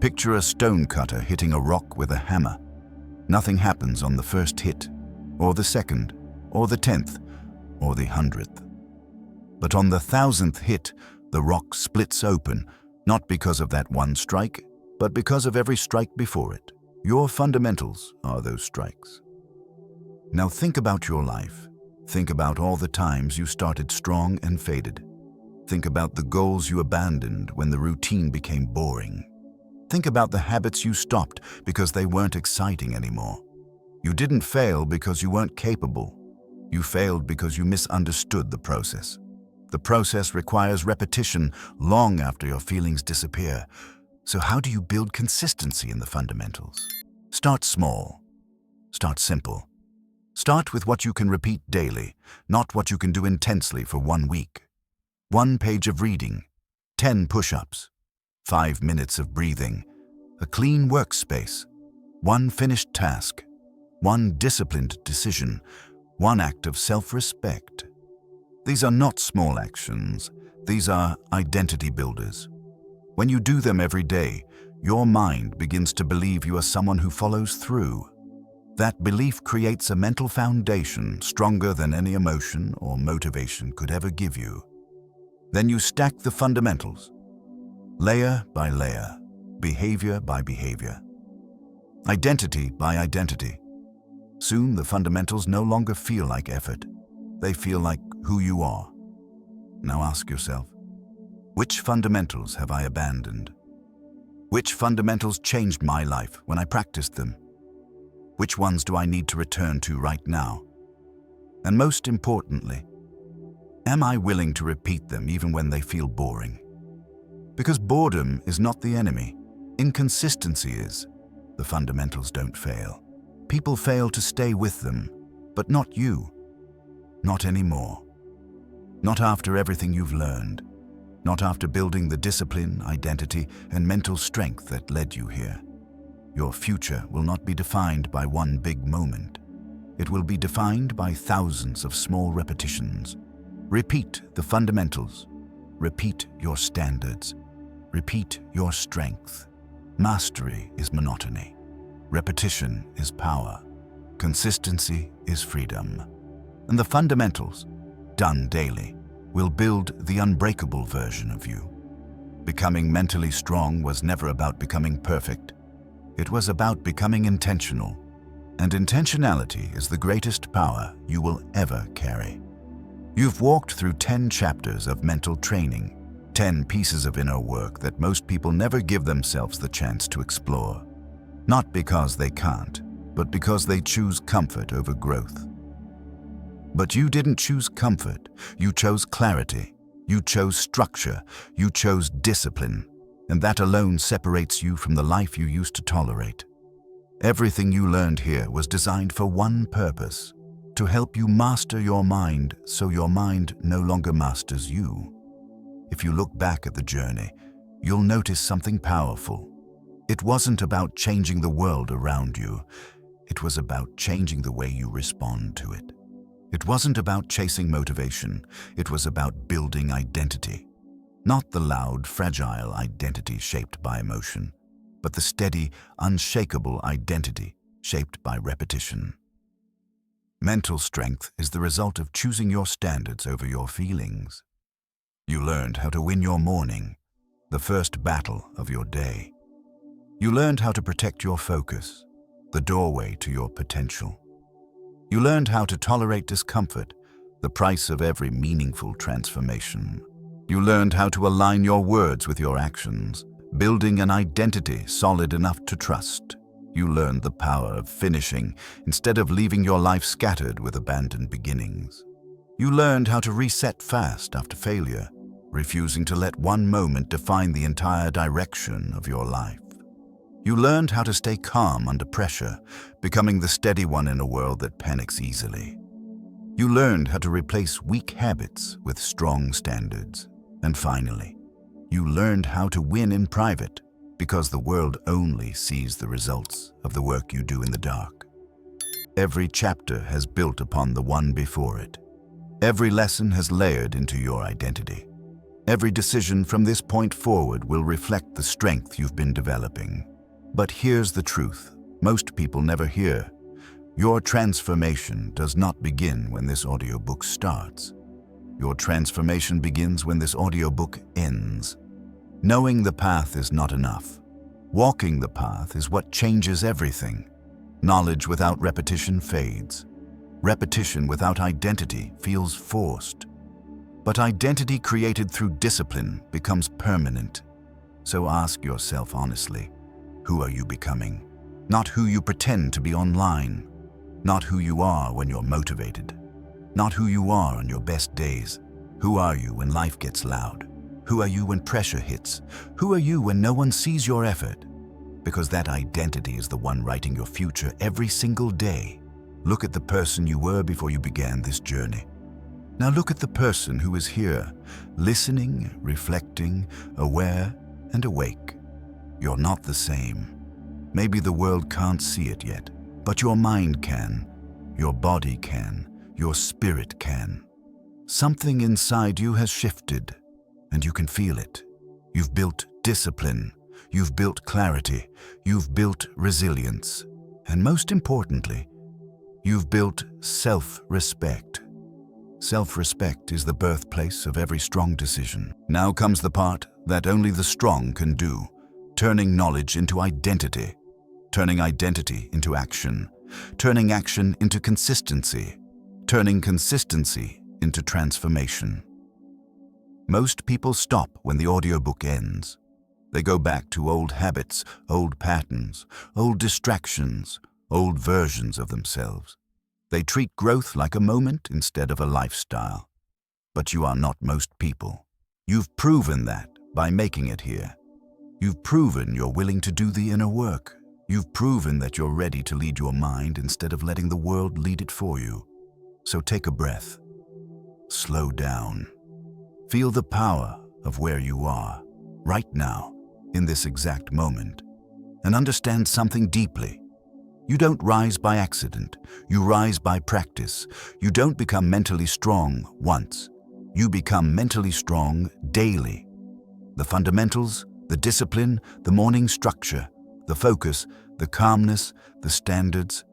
Picture a stone cutter hitting a rock with a hammer. Nothing happens on the first hit, or the second, or the 10th, or the 100th. But on the 1000th hit, the rock splits open, not because of that one strike, but because of every strike before it. Your fundamentals are those strikes. Now think about your life. Think about all the times you started strong and faded. Think about the goals you abandoned when the routine became boring. Think about the habits you stopped because they weren't exciting anymore. You didn't fail because you weren't capable. You failed because you misunderstood the process. The process requires repetition long after your feelings disappear. So how do you build consistency in the fundamentals? Start small. Start simple. Start with what you can repeat daily, not what you can do intensely for 1 week. 1 page of reading, 10 push-ups, 5 minutes of breathing, a clean workspace, 1 finished task, 1 disciplined decision, 1 act of self-respect. These are not small actions. These are identity builders. When you do them every day, your mind begins to believe you are someone who follows through. That belief creates a mental foundation stronger than any emotion or motivation could ever give you. Then you stack the fundamentals, layer by layer, behavior by behavior, identity by identity. Soon the fundamentals no longer feel like effort. They feel like who you are. Now ask yourself, which fundamentals have I abandoned? Which fundamentals changed my life when I practiced them? Which ones do I need to return to right now? And most importantly, am I willing to repeat them even when they feel boring? Because boredom is not the enemy. Inconsistency is. The fundamentals don't fail. People fail to stay with them, but not you. Not anymore. Not after everything you've learned. Not after building the discipline, identity, and mental strength that led you here. Your future will not be defined by one big moment. It will be defined by thousands of small repetitions. Repeat the fundamentals. Repeat your standards. Repeat your strength. Mastery is monotony. Repetition is power. Consistency is freedom. And the fundamentals, done daily, will build the unbreakable version of you. Becoming mentally strong was never about becoming perfect. It was about becoming intentional. And intentionality is the greatest power you will ever carry. You've walked through 10 chapters of mental training, 10 pieces of inner work that most people never give themselves the chance to explore. Not because they can't, but because they choose comfort over growth. But you didn't choose comfort. You chose clarity. You chose structure. You chose discipline. And that alone separates you from the life you used to tolerate. Everything you learned here was designed for one purpose: to help you master your mind so your mind no longer masters you. If you look back at the journey, you'll notice something powerful. It wasn't about changing the world around you. It was about changing the way you respond to it. It wasn't about chasing motivation. It was about building identity. Not the loud, fragile identity shaped by emotion, but the steady, unshakable identity shaped by repetition. Mental strength is the result of choosing your standards over your feelings. You learned how to win your morning, the first battle of your day. You learned how to protect your focus, the doorway to your potential. You learned how to tolerate discomfort, the price of every meaningful transformation. You learned how to align your words with your actions, building an identity solid enough to trust. You learned the power of finishing instead of leaving your life scattered with abandoned beginnings. You learned how to reset fast after failure, refusing to let one moment define the entire direction of your life. You learned how to stay calm under pressure, becoming the steady one in a world that panics easily. You learned how to replace weak habits with strong standards. And finally, you learned how to win in private, because the world only sees the results of the work you do in the dark. Every chapter has built upon the one before it. Every lesson has layered into your identity. Every decision from this point forward will reflect the strength you've been developing. But here's the truth most people never hear. Your transformation does not begin when this audiobook starts. Your transformation begins when this audiobook ends. Knowing the path is not enough. Walking the path is what changes everything. Knowledge without repetition fades. Repetition without identity feels forced. But identity created through discipline becomes permanent. So ask yourself honestly, who are you becoming? Not who you pretend to be online. Not who you are when you're motivated. Not who you are on your best days. Who are you when life gets loud? Who are you when pressure hits? Who are you when no one sees your effort? Because that identity is the one writing your future every single day. Look at the person you were before you began this journey. Now look at the person who is here, listening, reflecting, aware, and awake. You're not the same. Maybe the world can't see it yet, but your mind can, your body can, your spirit can. Something inside you has shifted, and you can feel it. You've built discipline, you've built clarity, you've built resilience, and most importantly, you've built self-respect. Self-respect is the birthplace of every strong decision. Now comes the part that only the strong can do, turning knowledge into identity, turning identity into action, turning action into consistency, turning consistency into transformation. Most people stop when the audiobook ends. They go back to old habits, old patterns, old distractions, old versions of themselves. They treat growth like a moment instead of a lifestyle. But you are not most people. You've proven that by making it here. You've proven you're willing to do the inner work. You've proven that you're ready to lead your mind instead of letting the world lead it for you. So take a breath. Slow down. Feel the power of where you are, right now, in this exact moment. And understand something deeply. You don't rise by accident. You rise by practice. You don't become mentally strong once. You become mentally strong daily. The fundamentals, the discipline, the morning structure, the focus, the calmness, the standards,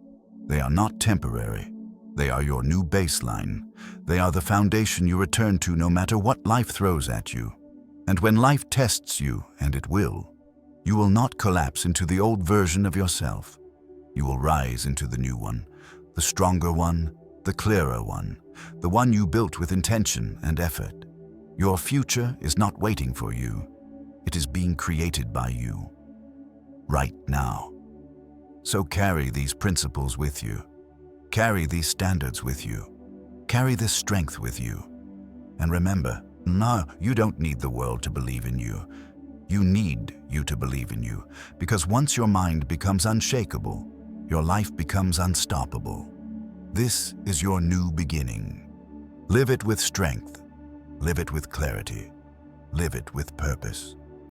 they are not temporary. They are your new baseline. They are the foundation you return to no matter what life throws at you. And when life tests you, and it will, you will not collapse into the old version of yourself. You will rise into the new one, the stronger one, the clearer one, the one you built with intention and effort. Your future is not waiting for you. It is being created by you, right now. So carry these principles with you. Carry these standards with you. Carry this strength with you. And remember, no, you don't need the world to believe in you. You need you to believe in you, because once your mind becomes unshakable, your life becomes unstoppable. This is your new beginning. Live it with strength. Live it with clarity. Live it with purpose.